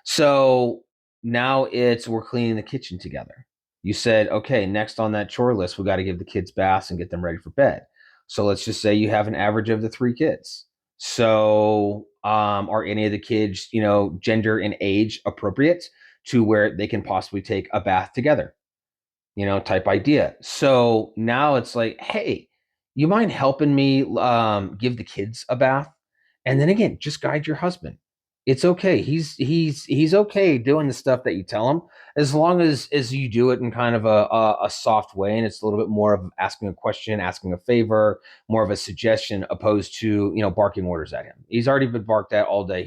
So now we're cleaning the kitchen together. You said, okay, next on that chore list, we got to give the kids baths and get them ready for bed. So let's just say you have an average of the 3 kids. So, are any of the kids, gender and age appropriate to where they can possibly take a bath together? Type idea. So now it's like, hey, you mind helping me give the kids a bath? And then again, just guide your husband. It's okay. He's okay doing the stuff that you tell him, as long as you do it in kind of a soft way, and it's a little bit more of asking a question, asking a favor, more of a suggestion, opposed to barking orders at him. He's already been barked at all day.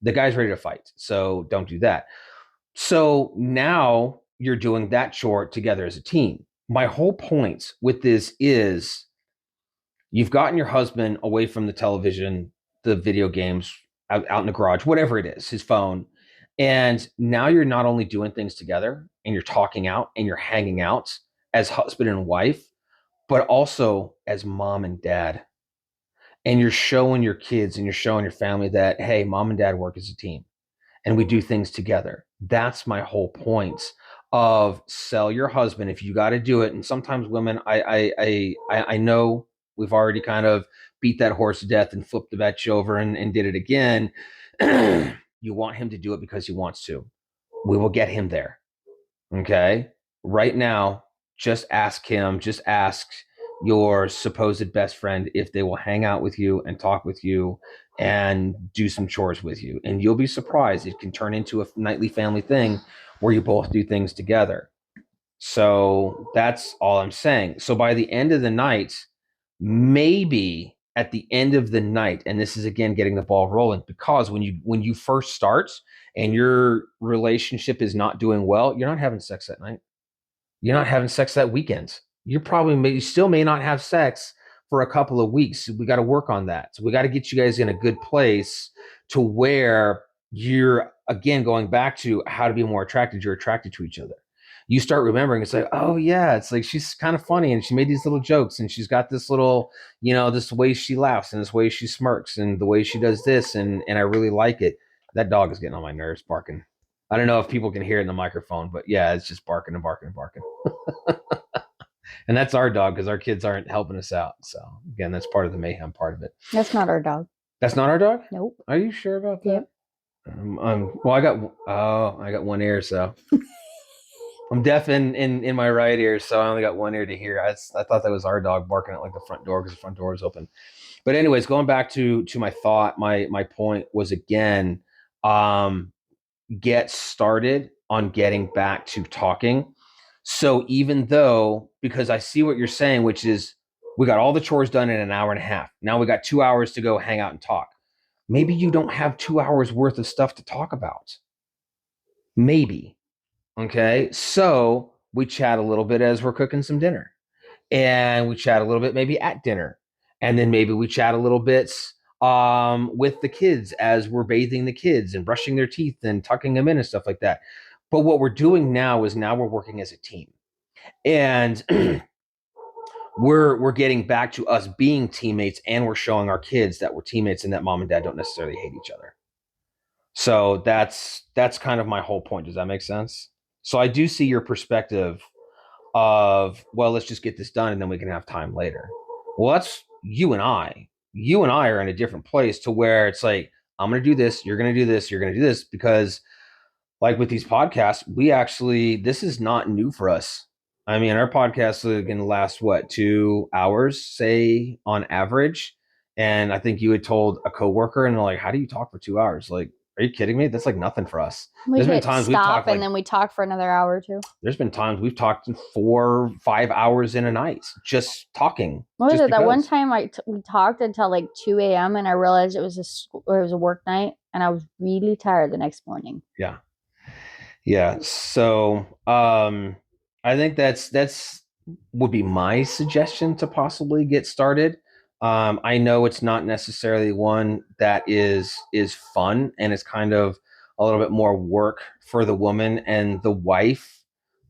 The guy's ready to fight, so don't do that. So now you're doing that chore together as a team. My whole point with this is you've gotten your husband away from the television, the video games, out in the garage, whatever it is, his phone. And now you're not only doing things together and you're talking out and you're hanging out as husband and wife, but also as mom and dad. And you're showing your kids and you're showing your family that, hey, mom and dad work as a team and we do things together. That's my whole point of sell your husband if you got to do it. And sometimes women, I know we've already kind of beat that horse to death and flipped the bitch over and did it again. You want him to do it because he wants to. We will get him there. Okay. Right now, just ask your supposed best friend if they will hang out with you and talk with you and do some chores with you. And you'll be surprised. It can turn into a nightly family thing where you both do things together. So that's all I'm saying. So by the end of the night, maybe at the end of the night, and this is again getting the ball rolling, because when you first start and your relationship is not doing well, you're not having sex that night. You're not having sex that weekend. You still may not have sex for a couple of weeks. We got to work on that. So we got to get you guys in a good place to where you're again going back to how to be more attracted. You're attracted to each other. You start remembering, it's like, oh yeah, it's like she's kind of funny and she made these little jokes and she's got this little, this way she laughs and this way she smirks and the way she does this and I really like it. That dog is getting on my nerves barking. I don't know if people can hear it in the microphone, but yeah, it's just barking and barking and barking. And that's our dog because our kids aren't helping us out. So again, that's part of the mayhem part of it. That's not our dog. That's not our dog? Nope. Are you sure about that? Yep. Well, I got one ear, so I'm deaf in my right ear, so I only got one ear to hear. I thought that was our dog barking at like the front door because the front door is open. But anyways, going back to my thought, my point was again, get started on getting back to talking. So even though, because I see what you're saying, which is we got all the chores done in an hour and a half. Now we got 2 hours to go hang out and talk. Maybe you don't have 2 hours worth of stuff to talk about. Maybe. Okay. So we chat a little bit as we're cooking some dinner. And we chat a little bit maybe at dinner. And then maybe we chat a little bit with the kids as we're bathing the kids and brushing their teeth and tucking them in and stuff like that. But what we're doing now is now we're working as a team. And we're getting back to us being teammates and we're showing our kids that we're teammates and that mom and dad don't necessarily hate each other. So that's kind of my whole point. Does that make sense? So I do see your perspective of, well, let's just get this done and then we can have time later. Well, that's you and I. You and I are in a different place to where it's like, I'm going to do this, you're going to do this, you're going to do this, because like with these podcasts, this is not new for us. I mean, our podcasts are going to last what, 2 hours, say on average. And I think you had told a coworker, and they're like, "How do you talk for 2 hours? Like, are you kidding me? That's like nothing for us." We There's been hit times we've stop talked and like then we talk for another hour or two. there's been times we've talked 4 5 hours in a night just talking. What was just it? That one because. time we talked until like 2 a.m. and I realized it was a work night and I was really tired the next morning. Yeah. Yeah. So I think that's would be my suggestion to possibly get started. I know it's not necessarily one that is fun and it's kind of a little bit more work for the woman and the wife.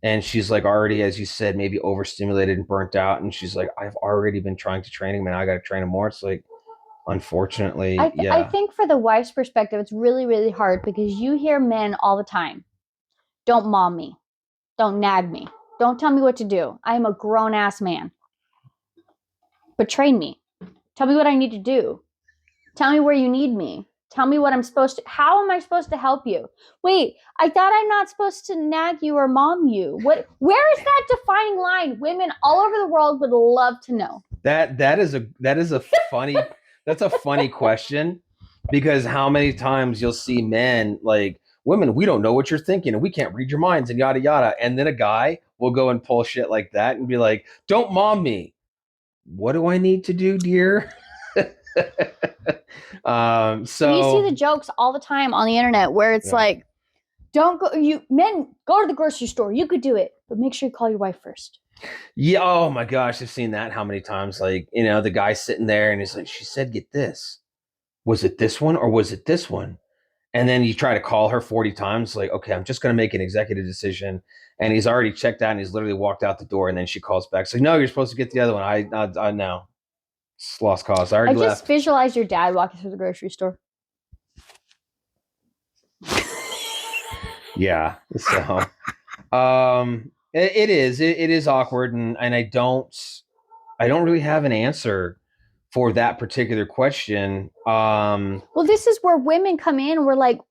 And she's like already, as you said, maybe overstimulated and burnt out. And she's like, I've already been trying to train him and I got to train him more. It's like, unfortunately, I yeah. think for the wife's perspective, it's really, really hard because you hear men all the time, don't mom me, don't nag me, Don't tell me what to do. I am a grown-ass man. But train me. Tell me what I need to do. Tell me where you need me. Tell me what I'm supposed to, how am I supposed to help you? Wait, I thought I'm not supposed to nag you or mom you. Where is that defining line? Women all over the world would love to know. That is a funny that's a funny question, because how many times you'll see men like, women, we don't know what you're thinking and we can't read your minds and yada yada. And then a guy will go and pull shit like that and be like, don't mom me. What do I need to do, dear? You see the So jokes all the time on the internet where it's like, don't go, you men, go to the grocery store. You could do it, but make sure you call your wife first. yeah, oh my gosh, I've seen that how many times? Like, the guy sitting there and he's like, she said, get this. Was it this one or was it this one? And then you try to call her 40 times, like, okay, I'm just going to make an executive decision. And he's already checked out and he's literally walked out the door. And then she calls back. So, no, you're supposed to get the other one. I know. It's lost cause. I I already just left. visualize your dad walking through the grocery store. Yeah. So, it is awkward. And I don't really have an answer for that particular question. Well, this is where women come in. And we're like,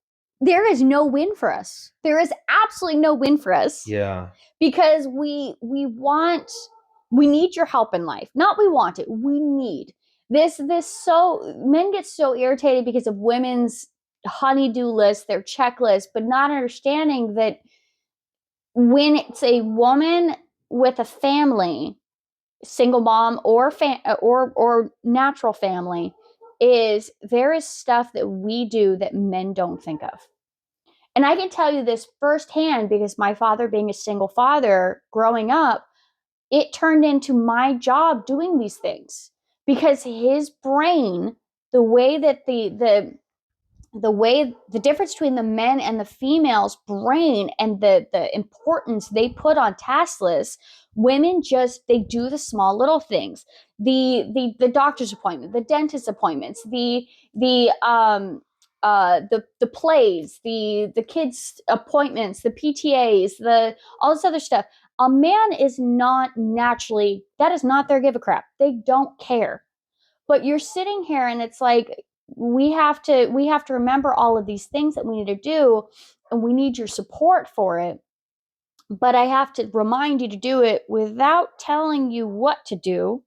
there is no win for us. There is absolutely no win for us. Yeah. Because we need your help in life. Not we want it. We need this. So men get so irritated because of women's honey-do list, their checklist, but not understanding that when it's a woman with a family, single mom or natural family, there is stuff that we do that men don't think of. And I can tell you this firsthand because my father, being a single father growing up, it turned into my job doing these things because his brain, the way that the difference between the men and the females brain and the importance they put on task lists, women just, they do the small little things, the doctor's appointment, the dentist appointments, the plays, the kids appointments, the PTAs, the all this other stuff. A man is not naturally, that is not their give a crap. They don't care. But you're sitting here and it's like, we have to remember all of these things that we need to do, and we need your support for it. But I have to remind you to do it without telling you what to do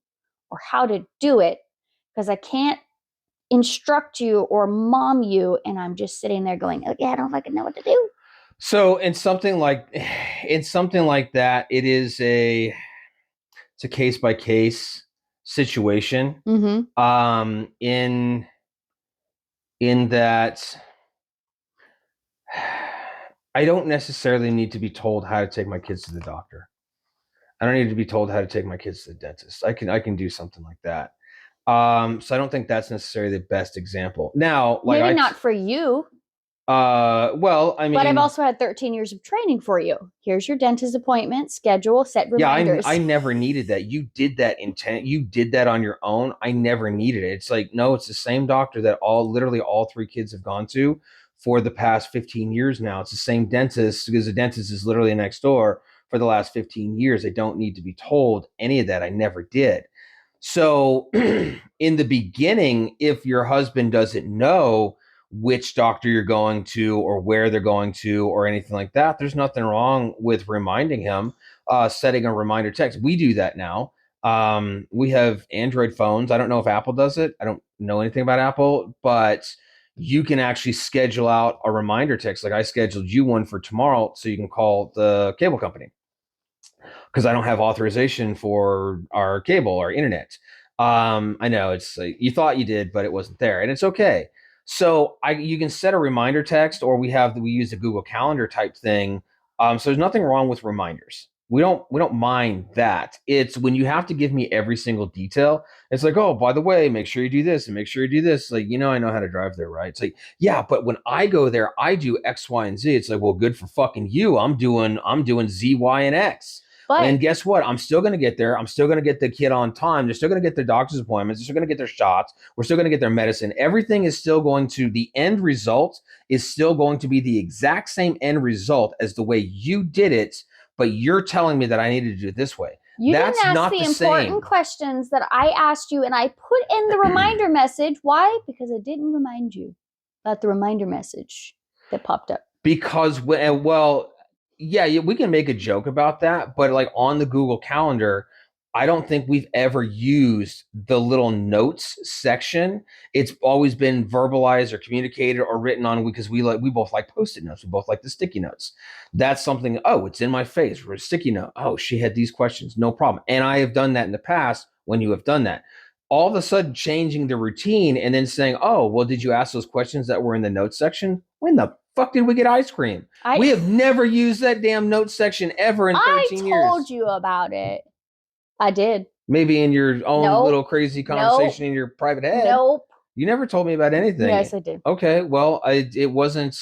or how to do it, because I can't instruct you or mom you and I'm just sitting there going, okay, I don't fucking know what to do. So in something like that, it's a case by case situation. In that I don't necessarily need to be told how to take my kids to the doctor. I don't need to be told how to take my kids to the dentist. I can do something like that. So I don't think that's necessarily the best example. Now, like, maybe not for you. Well, I mean, but I've also had 13 years of training for you. Here's your dentist appointment, schedule, set reminders. Yeah, I never needed that. You did that you did that on your own. I never needed it. It's like, no, it's the same doctor that literally all three kids have gone to for the past 15 years now. It's the same dentist, because the dentist is literally next door for the last 15 years. I don't need to be told any of that. I never did. So in the beginning, if your husband doesn't know which doctor you're going to or where they're going to or anything like that, there's nothing wrong with reminding him, setting a reminder text. We do that now. We have Android phones. I don't know if Apple does it. I don't know anything about Apple, but you can actually schedule out a reminder text. Like, I scheduled you one for tomorrow so you can call the cable company, because I don't have authorization for our cable or internet. I know it's like, you thought you did, but it wasn't there, and it's okay. So you can set a reminder text, or we use the Google Calendar type thing. So there's nothing wrong with reminders. We don't mind that. It's when you have to give me every single detail. It's like, oh, by the way, make sure you do this and make sure you do this. Like, I know how to drive there, right? It's like, yeah, but when I go there, I do X, Y, and Z. It's like, well, good for fucking you. I'm doing Z, Y, and X. And guess what? I'm still going to get there. I'm still going to get the kid on time. They're still going to get their doctor's appointments. They're still going to get their shots. We're still going to get their medicine. Everything is still going to, the end result is still going to be the exact same end result as the way you did it but you're telling me that I needed to do it this way. You That's didn't ask not the the important same. questions that I asked you, and I put in the reminder message. Why? Because I didn't remind you about the reminder message that popped up. Because, well, yeah, we can make a joke about that, but like on the Google Calendar, I don't think we've ever used the little notes section. It's always been verbalized or communicated or written on, because we both like Post-it notes. We both like the sticky notes. That's something. Oh, it's in my face. Or a sticky note. Oh, she had these questions. No problem. And I have done that in the past when you have done that. All of a sudden changing the routine and then saying, oh, well, did you ask those questions that were in the notes section? When the fuck did we get ice cream? We have never used that damn notes section ever in 13 years. I told you about it. I did. Maybe in your own little crazy conversation in your private head. Nope. You never told me about anything. Yes, I did. Okay, well, it wasn't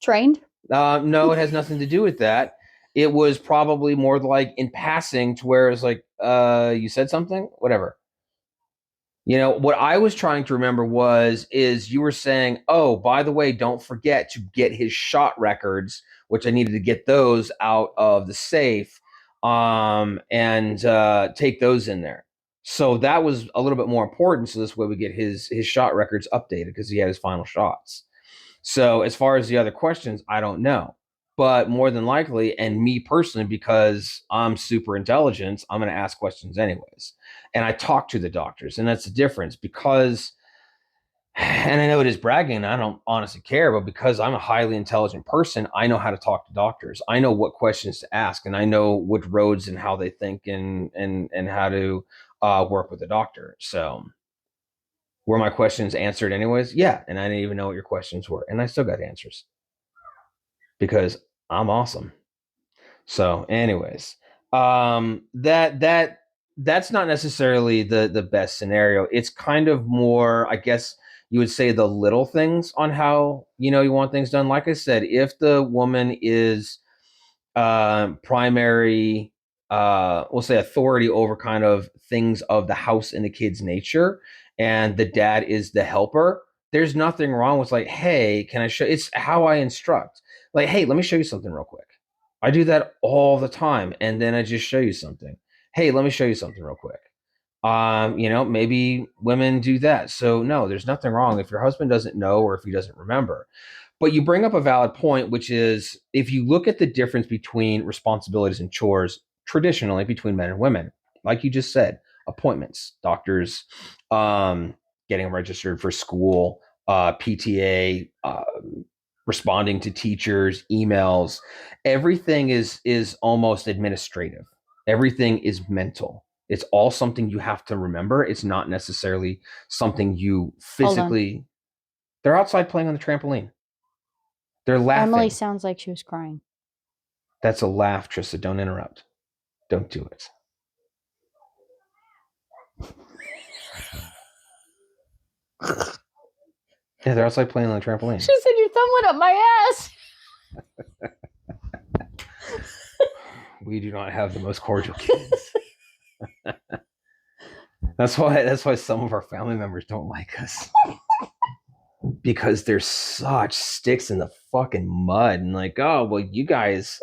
trained. No, it has nothing to do with that. It was probably more like in passing, to where it's like, you said something, whatever. You know, what I was trying to remember is you were saying, oh, by the way, don't forget to get his shot records, which I needed to get those out of the safe, and take those in there. So that was a little bit more important. So this way we get his shot records updated, because he had his final shots. So as far as the other questions, I don't know. But more than likely, and me personally, because I'm super intelligent, I'm going to ask questions anyways. And I talk to the doctors, and that's the difference. Because, and I know it is bragging, and I don't honestly care, but because I'm a highly intelligent person, I know how to talk to doctors. I know what questions to ask, and I know which roads and how they think, and how to work with the doctor. So were my questions answered anyways? Yeah. And I didn't even know what your questions were. And I still got answers, because I'm awesome. So anyways, that's not necessarily the best scenario. It's kind of more, I guess you would say, the little things on how, you want things done. Like I said, if the woman is primary, we'll say, authority over kind of things of the house and the kid's nature, and the dad is the helper, there's nothing wrong with like, hey, can I show? It's how I instruct. Like, hey, let me show you something real quick. I do that all the time, and then I just show you something. Hey, let me show you something real quick. Maybe women do that. So no, there's nothing wrong if your husband doesn't know, or if he doesn't remember. But you bring up a valid point, which is, if you look at the difference between responsibilities and chores traditionally between men and women, like you just said, appointments, doctors, getting registered for school, PTA, responding to teachers, emails, everything is almost administrative. Everything is mental. It's all something you have to remember. It's not necessarily something you physically. They're outside playing on the trampoline. They're laughing. Emily sounds like she was crying. That's a laugh, Trista. Don't interrupt. Don't do it. Yeah, they're outside playing on the trampoline. She said your thumb went up my ass. We do not have the most cordial kids. That's why some of our family members don't like us. Because they're such sticks in the fucking mud, and like, oh, well, you guys,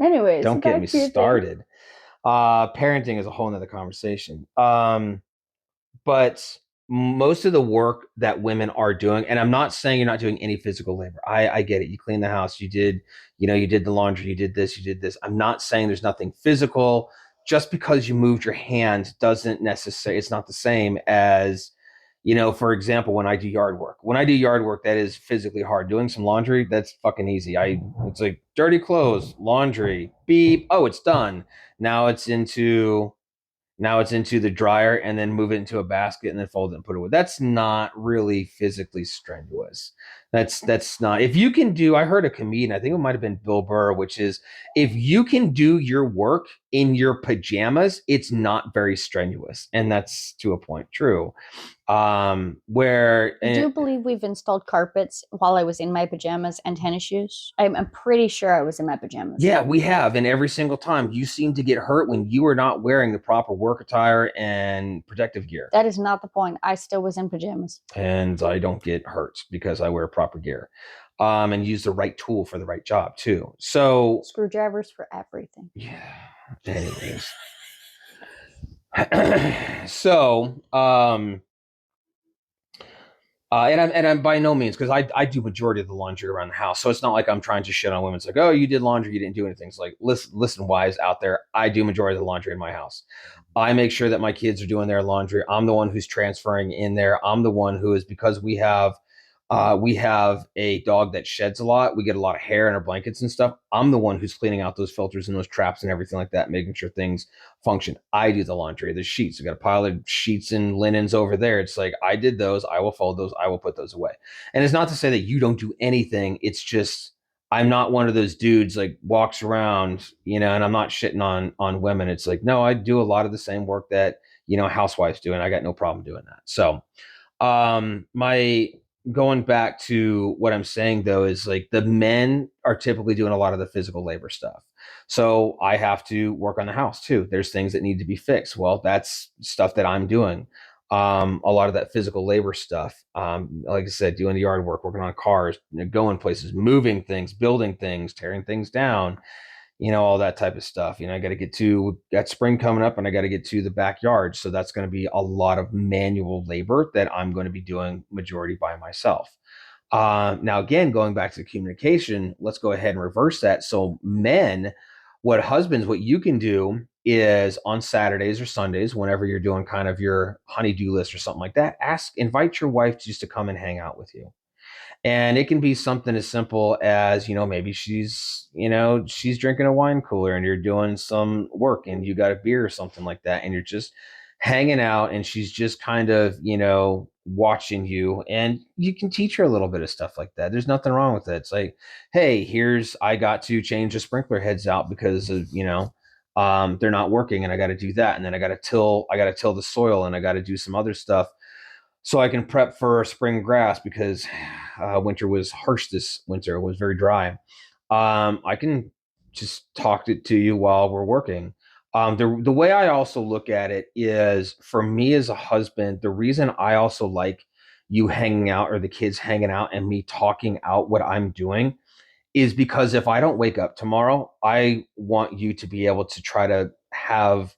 anyways, don't get me started. Parenting is a whole nother conversation. But most of the work that women are doing, and I'm not saying you're not doing any physical labor. I get it. You clean the house, you did the laundry, you did this. I'm not saying there's nothing physical. Just because you moved your hand doesn't necessarily, it's not the same as, for example, when I do yard work. When I do yard work, that is physically hard. Doing some laundry, that's fucking easy. It's like dirty clothes, laundry, beep, oh, it's done. Now it's into the dryer, and then move it into a basket, and then fold it and put it away. That's not really physically strenuous. That's not. If you can do, I heard a comedian, I think it might have been Bill Burr, which is, if you can do your work in your pajamas, it's not very strenuous. And that's, to a point, true. Where I do believe we've installed carpets while I was in my pajamas and tennis shoes. I'm pretty sure I was in my pajamas. Yeah, we have. And every single time you seem to get hurt when you are not wearing the proper work attire and protective gear. That is not the point. I still was in pajamas. And I don't get hurt because I wear proper gear. and use the right tool for the right job too. So Screwdrivers for everything. yeah. Anyways, so and I'm by no means, because I do majority of the laundry around the house, so it's not like I'm trying to shit on women. It's like, oh, you did laundry, you didn't do anything. It's like, listen, wives out there, I do majority of the laundry in my house. I make sure that my kids are doing their laundry. I'm the one who's transferring in there. I'm the one who is, because we have a dog that sheds a lot. We get a lot of hair in our blankets and stuff. I'm the one who's cleaning out those filters and those traps and everything like that, making sure things function. I do the laundry, the sheets. I got a pile of sheets and linens over there. It's like, I did those. I will fold those. I will put those away. And it's not to say that you don't do anything. It's just, I'm not one of those dudes like walks around, and I'm not shitting on women. It's like, no, I do a lot of the same work that, housewives do, and I got no problem doing that. So my going back to what I'm saying though is like, the men are typically doing a lot of the physical labor stuff. So I have to work on the house too. There's things that need to be fixed. Well, that's stuff that I'm doing. A lot of that physical labor stuff. Like I said, doing the yard work, working on cars, going places, moving things, building things, tearing things down, all that type of stuff. I got to get to that spring coming up, and I got to get to the backyard. So that's going to be a lot of manual labor that I'm going to be doing majority by myself. Now, again, going back to the communication, let's go ahead and reverse that. So men, what you can do is on Saturdays or Sundays, whenever you're doing kind of your honey-do list or something like that, invite your wife just to come and hang out with you. And it can be something as simple as, maybe she's drinking a wine cooler and you're doing some work and you got a beer or something like that. And you're just hanging out and she's just kind of, watching you, and you can teach her a little bit of stuff like that. There's nothing wrong with it. It's like, hey, I got to change the sprinkler heads out because of, they're not working, and I got to do that. And then I got to till the soil, and I got to do some other stuff so I can prep for spring grass, because winter was harsh this winter. It was very dry. I can just talk it to you while we're working. The way I also look at it is, for me as a husband, the reason I also like you hanging out, or the kids hanging out, and me talking out what I'm doing, is because if I don't wake up tomorrow, I want you to be able to try to have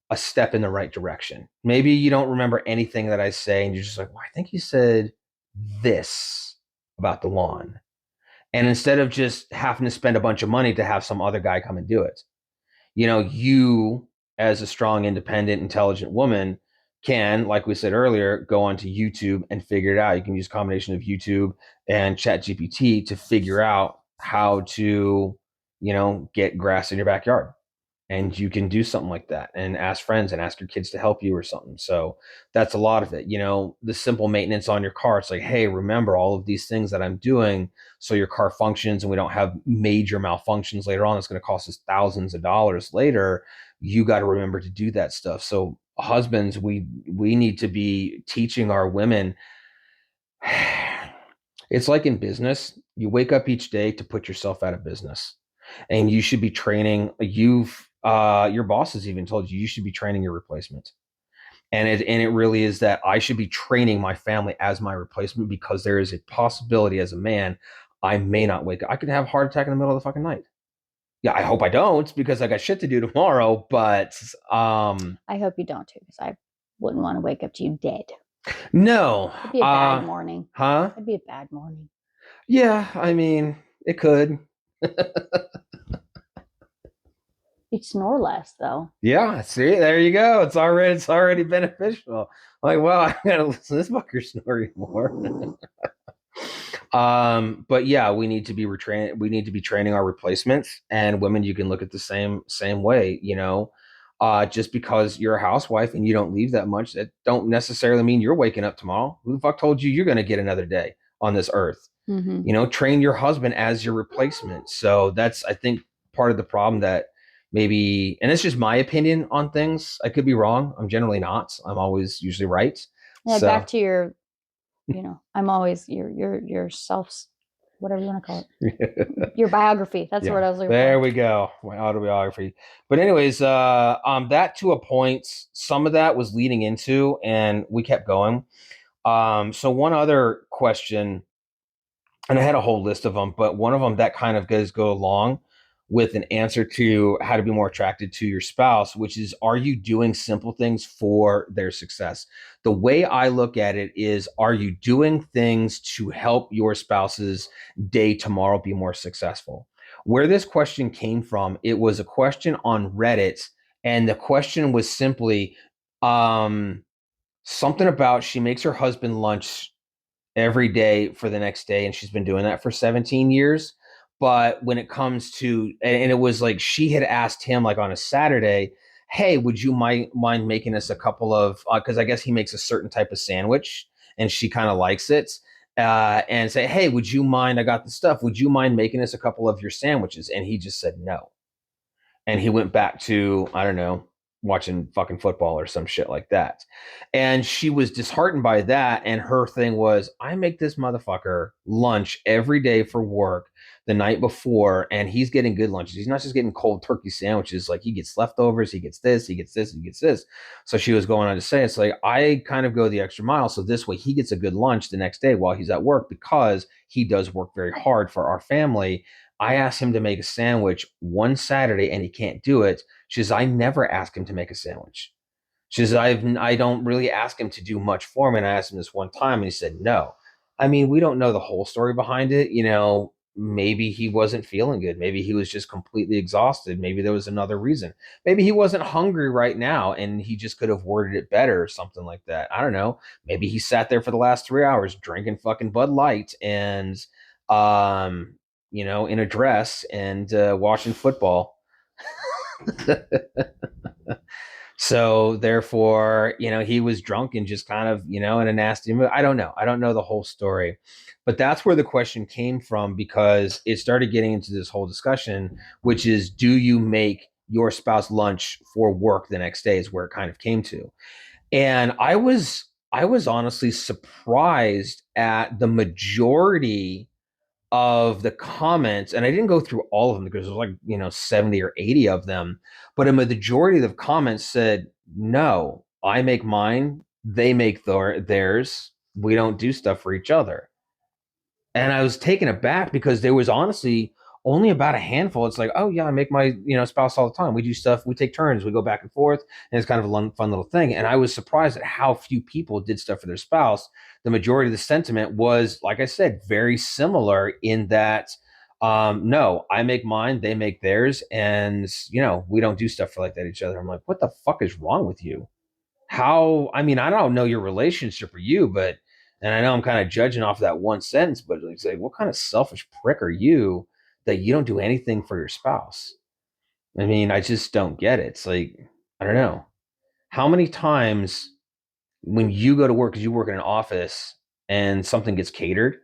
a step in the right direction. Maybe you don't remember anything that I say, and you're just like, well, I think you said this about the lawn. And instead of just having to spend a bunch of money to have some other guy come and do it, you, as a strong, independent, intelligent woman, can, like we said earlier, go onto YouTube and figure it out. You can use a combination of YouTube and Chat GPT to figure out how to, get grass in your backyard. And you can do something like that and ask friends and ask your kids to help you or something. So that's a lot of it. The simple maintenance on your car. It's like, hey, remember all of these things that I'm doing so your car functions and we don't have major malfunctions later on. It's going to cost us thousands of dollars later. You got to remember to do that stuff. So husbands, we need to be teaching our women. It's like in business, you wake up each day to put yourself out of business, and you should be training. Your boss has even told you should be training your replacement. And it really is that I should be training my family as my replacement, because there is a possibility as a man I may not wake up. I could have a heart attack in the middle of the fucking night. Yeah, I hope I don't, because I got shit to do tomorrow. But I hope you don't too, because I wouldn't want to wake up to you dead. no. It'd be a bad morning. Huh? It'd be a bad morning. Yeah, I mean, it could. You'd snore less though. Yeah, see, there you go. It's already beneficial. Like, wow, I gotta listen to this fucker snore more. But yeah, we need to be retraining. We need to be training our replacements, and women. You can look at the same way. Just because you're a housewife and you don't leave that much, that don't necessarily mean you're waking up tomorrow. Who the fuck told you you're going to get another day on this earth? Mm-hmm. Train your husband as your replacement. So that's, I think, part of the problem that maybe, and it's just my opinion on things. I could be wrong. I'm generally not. I'm always usually right. Yeah, So back to your, I'm always your self, whatever you want to call it, your biography. That's yeah, what I was looking there for. we go. My autobiography. But anyways, that to a point, some of that was leading into, and we kept going. So one other question and I had a whole list of them, but one of them that kind of does go along with an answer to how to be more attracted to your spouse, which is, are you doing simple things for their success? The way I look at it is, are you doing things to help your spouse's day tomorrow be more successful? Where this question came from, it was a question on Reddit, and the question was simply um, something about she makes her husband lunch every day for the next day, and she's been doing that for 17 years. But when it comes to, and it was like she had asked him like on a Saturday, hey, would you mind making us a couple of, because I guess he makes a certain type of sandwich and she kind of likes it, and say, hey, would you mind, I got the stuff, would you mind making us a couple of your sandwiches? And he just said no, and he went back to, I don't know, watching fucking football or some shit like that. And she was disheartened by that. And her thing was, I make this motherfucker lunch every day for work the night before, and he's getting good lunches. He's not just getting cold turkey sandwiches. Like, he gets leftovers, he gets this, he gets this, he gets this. So she was going on to say, it's like, I kind of go the extra mile. So this way he gets a good lunch the next day while he's at work, because he does work very hard for our family. I asked him to make a sandwich one Saturday and he can't do it. She says, I never ask him to make a sandwich. She says, I don't really ask him to do much for me. And I asked him this one time and he said, no. I mean, we don't know the whole story behind it. You know, maybe he wasn't feeling good. Maybe he was just completely exhausted. Maybe there was another reason. Maybe he wasn't hungry right now and he just could have worded it better or something like that. I don't know. Maybe he sat there for the last 3 hours drinking fucking Bud Light and, um, in a dress and watching football. So therefore, he was drunk and just kind of, in a nasty mood. I don't know. I don't know the whole story, but that's where the question came from, because it started getting into this whole discussion, which is, do you make your spouse lunch for work the next day, is where it kind of came to. And I was honestly surprised at the majority of the comments, and I didn't go through all of them because there's like 70 or 80 of them, but a majority of the comments said, no, I make mine, they make theirs, we don't do stuff for each other. And I was taken aback because there was honestly only about a handful. It's like, oh yeah, I make my spouse all the time. We do stuff. We take turns. We go back and forth, and it's kind of a fun little thing. And I was surprised at how few people did stuff for their spouse. The majority of the sentiment was, like I said, very similar in that, no, I make mine, they make theirs, and we don't do stuff for like that each other. I'm like, what the fuck is wrong with you? How, I mean, I don't know your relationship or you, but, and I know I'm kind of judging off that one sentence, but it's like, what kind of selfish prick are you that you don't do anything for your spouse? I mean, I just don't get it. It's like, I don't know. How many times when you go to work, because you work in an office and something gets catered,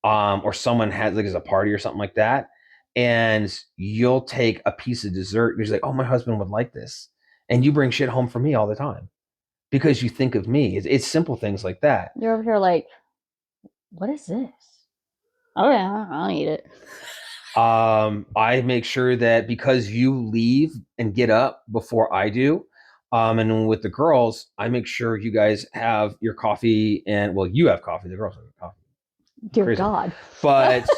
or someone has like, as a party or something like that, and you'll take a piece of dessert, and you're like, oh, my husband would like this. And you bring shit home for me all the time because you think of me. It's simple things like that. You're over here like, what is this? Oh yeah, I'll eat it. I make sure that because you leave and get up before I do, and with the girls, I make sure you guys have your coffee, and well, you have coffee, the girls have coffee. Dear Crazy. God. But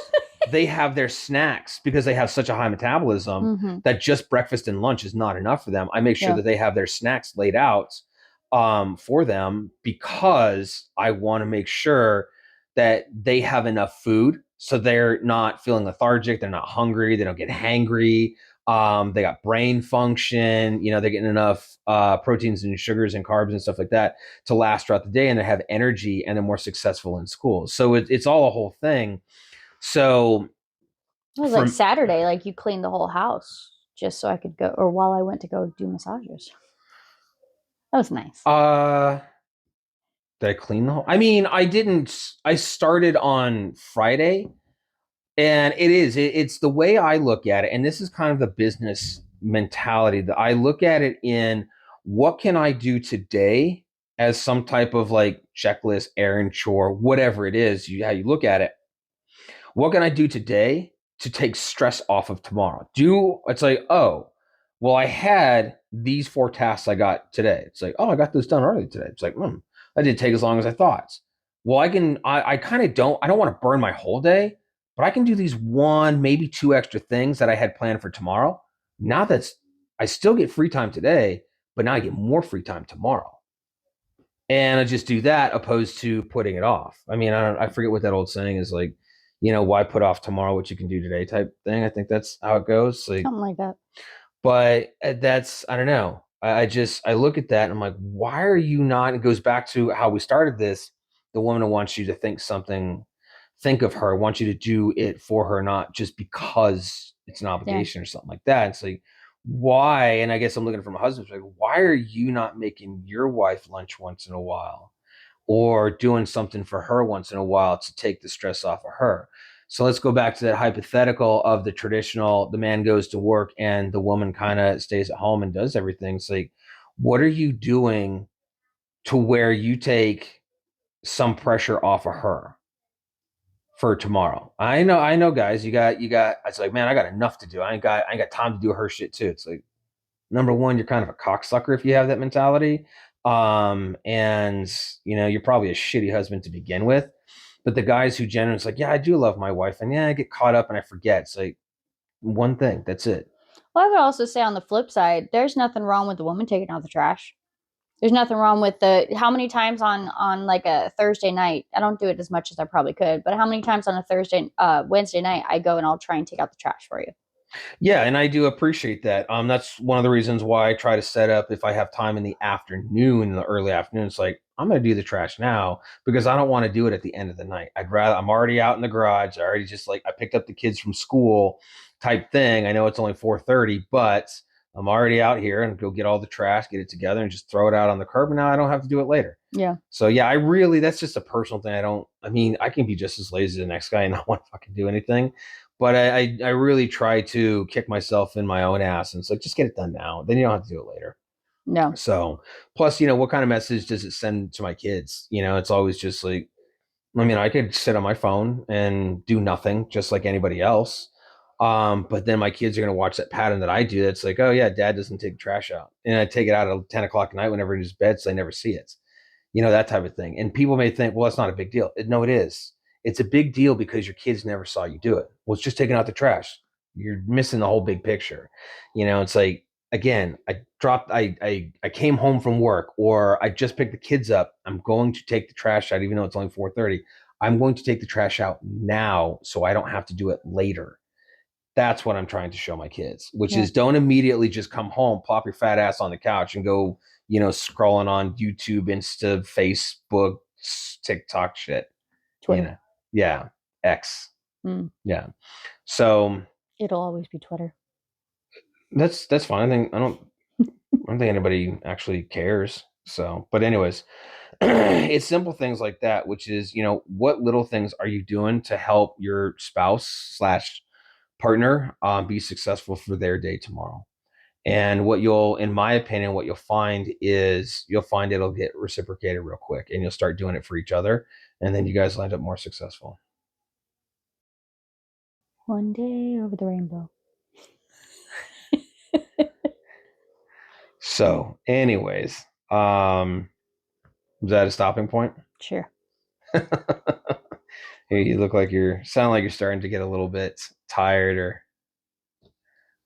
they have their snacks because they have such a high metabolism that just breakfast and lunch is not enough for them. I make sure that they have their snacks laid out for them, because I want to make sure that they have enough food so they're not feeling lethargic, they're not hungry, they don't get hangry. They got brain function, they're getting enough proteins and sugars and carbs and stuff like that to last throughout the day, and they have energy, and they're more successful in school. So it's all a whole thing. So it was like Saturday, like you cleaned the whole house just so I could go, or while I went to go do massages. That was nice. Did I clean the whole? I mean, I didn't. I started on Friday, and it's the way I look at it, and this is kind of the business mentality that I look at it in. What can I do today as some type of like checklist, errand, chore, whatever it is, how you look at it. What can I do today to take stress off of tomorrow? It's like, oh, well, I had these 4 tasks I got today. It's like, oh, I got those done early today. It's like, that didn't take as long as I thought. well, I kind of I don't want to burn my whole day, but I can do these one, maybe two extra things that I had planned for tomorrow. Now I still get free time today, but now I get more free time tomorrow. And I just do that opposed to putting it off. I mean, I forget what that old saying is, like, why put off tomorrow what you can do today type thing. I think that's how it goes. Like, Something like that. but that's, I don't know. I look at that and I'm like, why are you not? It goes back to how we started this. The woman who wants you to think of her, wants you to do it for her, not just because it's an obligation or something like that. It's like, why? And I guess I'm looking from a husband's like, why are you not making your wife lunch once in a while? Or doing something for her once in a while to take the stress off of her. So let's go back to that hypothetical of the traditional, the man goes to work and the woman kind of stays at home and does everything. It's like, what are you doing to where you take some pressure off of her for tomorrow? I know, guys, it's like, man, I got enough to do. I ain't got time to do her shit too. It's like, number one, you're kind of a cocksucker if you have that mentality. And you're probably a shitty husband to begin with. But the guys who genuinely, it's like, yeah, I do love my wife, and yeah, I get caught up and I forget. It's like one thing, that's it. Well, I would also say on the flip side, there's nothing wrong with the woman taking out the trash. There's nothing wrong with the how many times on like a Thursday night. I don't do it as much as I probably could, but how many times on a Wednesday night I go and I'll try and take out the trash for you. Yeah, and I do appreciate that. That's one of the reasons why I try to set up, if I have time in the afternoon, in the early afternoon. It's like, I'm going to do the trash now because I don't want to do it at the end of the night. I'm already out in the garage. I already just, like, I picked up the kids from school type thing. I know it's only 4:30, but I'm already out here and go get all the trash, get it together, and just throw it out on the curb. And now I don't have to do it later. Yeah. So yeah, that's just a personal thing. I mean, I can be just as lazy as the next guy and not want to fucking do anything. But I really try to kick myself in my own ass. And it's like, just get it done now. Then you don't have to do it later. No. So plus, what kind of message does it send to my kids? It's always just like, I mean, I could sit on my phone and do nothing just like anybody else. But then my kids are going to watch that pattern that I do. That's like, oh yeah, dad doesn't take the trash out. And I take it out at 10 o'clock at night whenever he's in bed, so they never see it. That type of thing. And people may think, well, that's not a big deal. No, it is. It's a big deal because your kids never saw you do it. Well, it's just taking out the trash. You're missing the whole big picture. It's like, again, I came home from work, or I just picked the kids up. I'm going to take the trash out, even though it's only 4:30. I'm going to take the trash out now so I don't have to do it later. That's what I'm trying to show my kids, which is, don't immediately just come home, plop your fat ass on the couch and go, scrolling on YouTube, Insta, Facebook, TikTok shit. Twitter. Yeah. X. Yeah. So it'll always be Twitter. That's fine. I don't think anybody actually cares. So, but anyways, it's simple things like that, which is, what little things are you doing to help your spouse slash partner be successful for their day tomorrow? And in my opinion, what you'll find it'll get reciprocated real quick, and you'll start doing it for each other, and then you guys will end up more successful. One day over the rainbow. So, anyways, was that a stopping point? Sure. You sound like you're starting to get a little bit tired, or,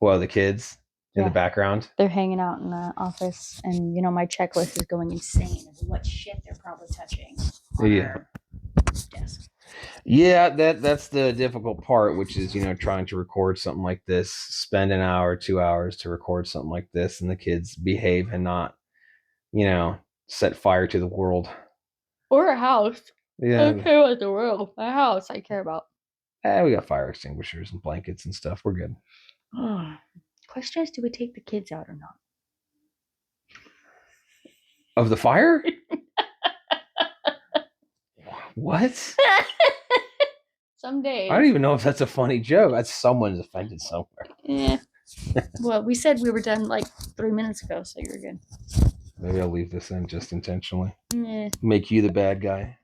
well, the kids in the background. They're hanging out in the office, and my checklist is going insane of what shit they're probably touching on our desk. Yeah, that's the difficult part, which is, trying to record something like this, spend an hour, 2 hours to record something like this, and the kids behave and not, set fire to the world. Or a house. Yeah. I care about the world. A house I care about. We got fire extinguishers and blankets and stuff. We're good. Question is, do we take the kids out or not? Of the fire? What? Someday. I don't even know if that's a funny joke. That's someone's offended somewhere. Yeah. Well, we said we were done like 3 minutes ago, so you're good. Maybe I'll leave this in just intentionally. Yeah. Make you the bad guy.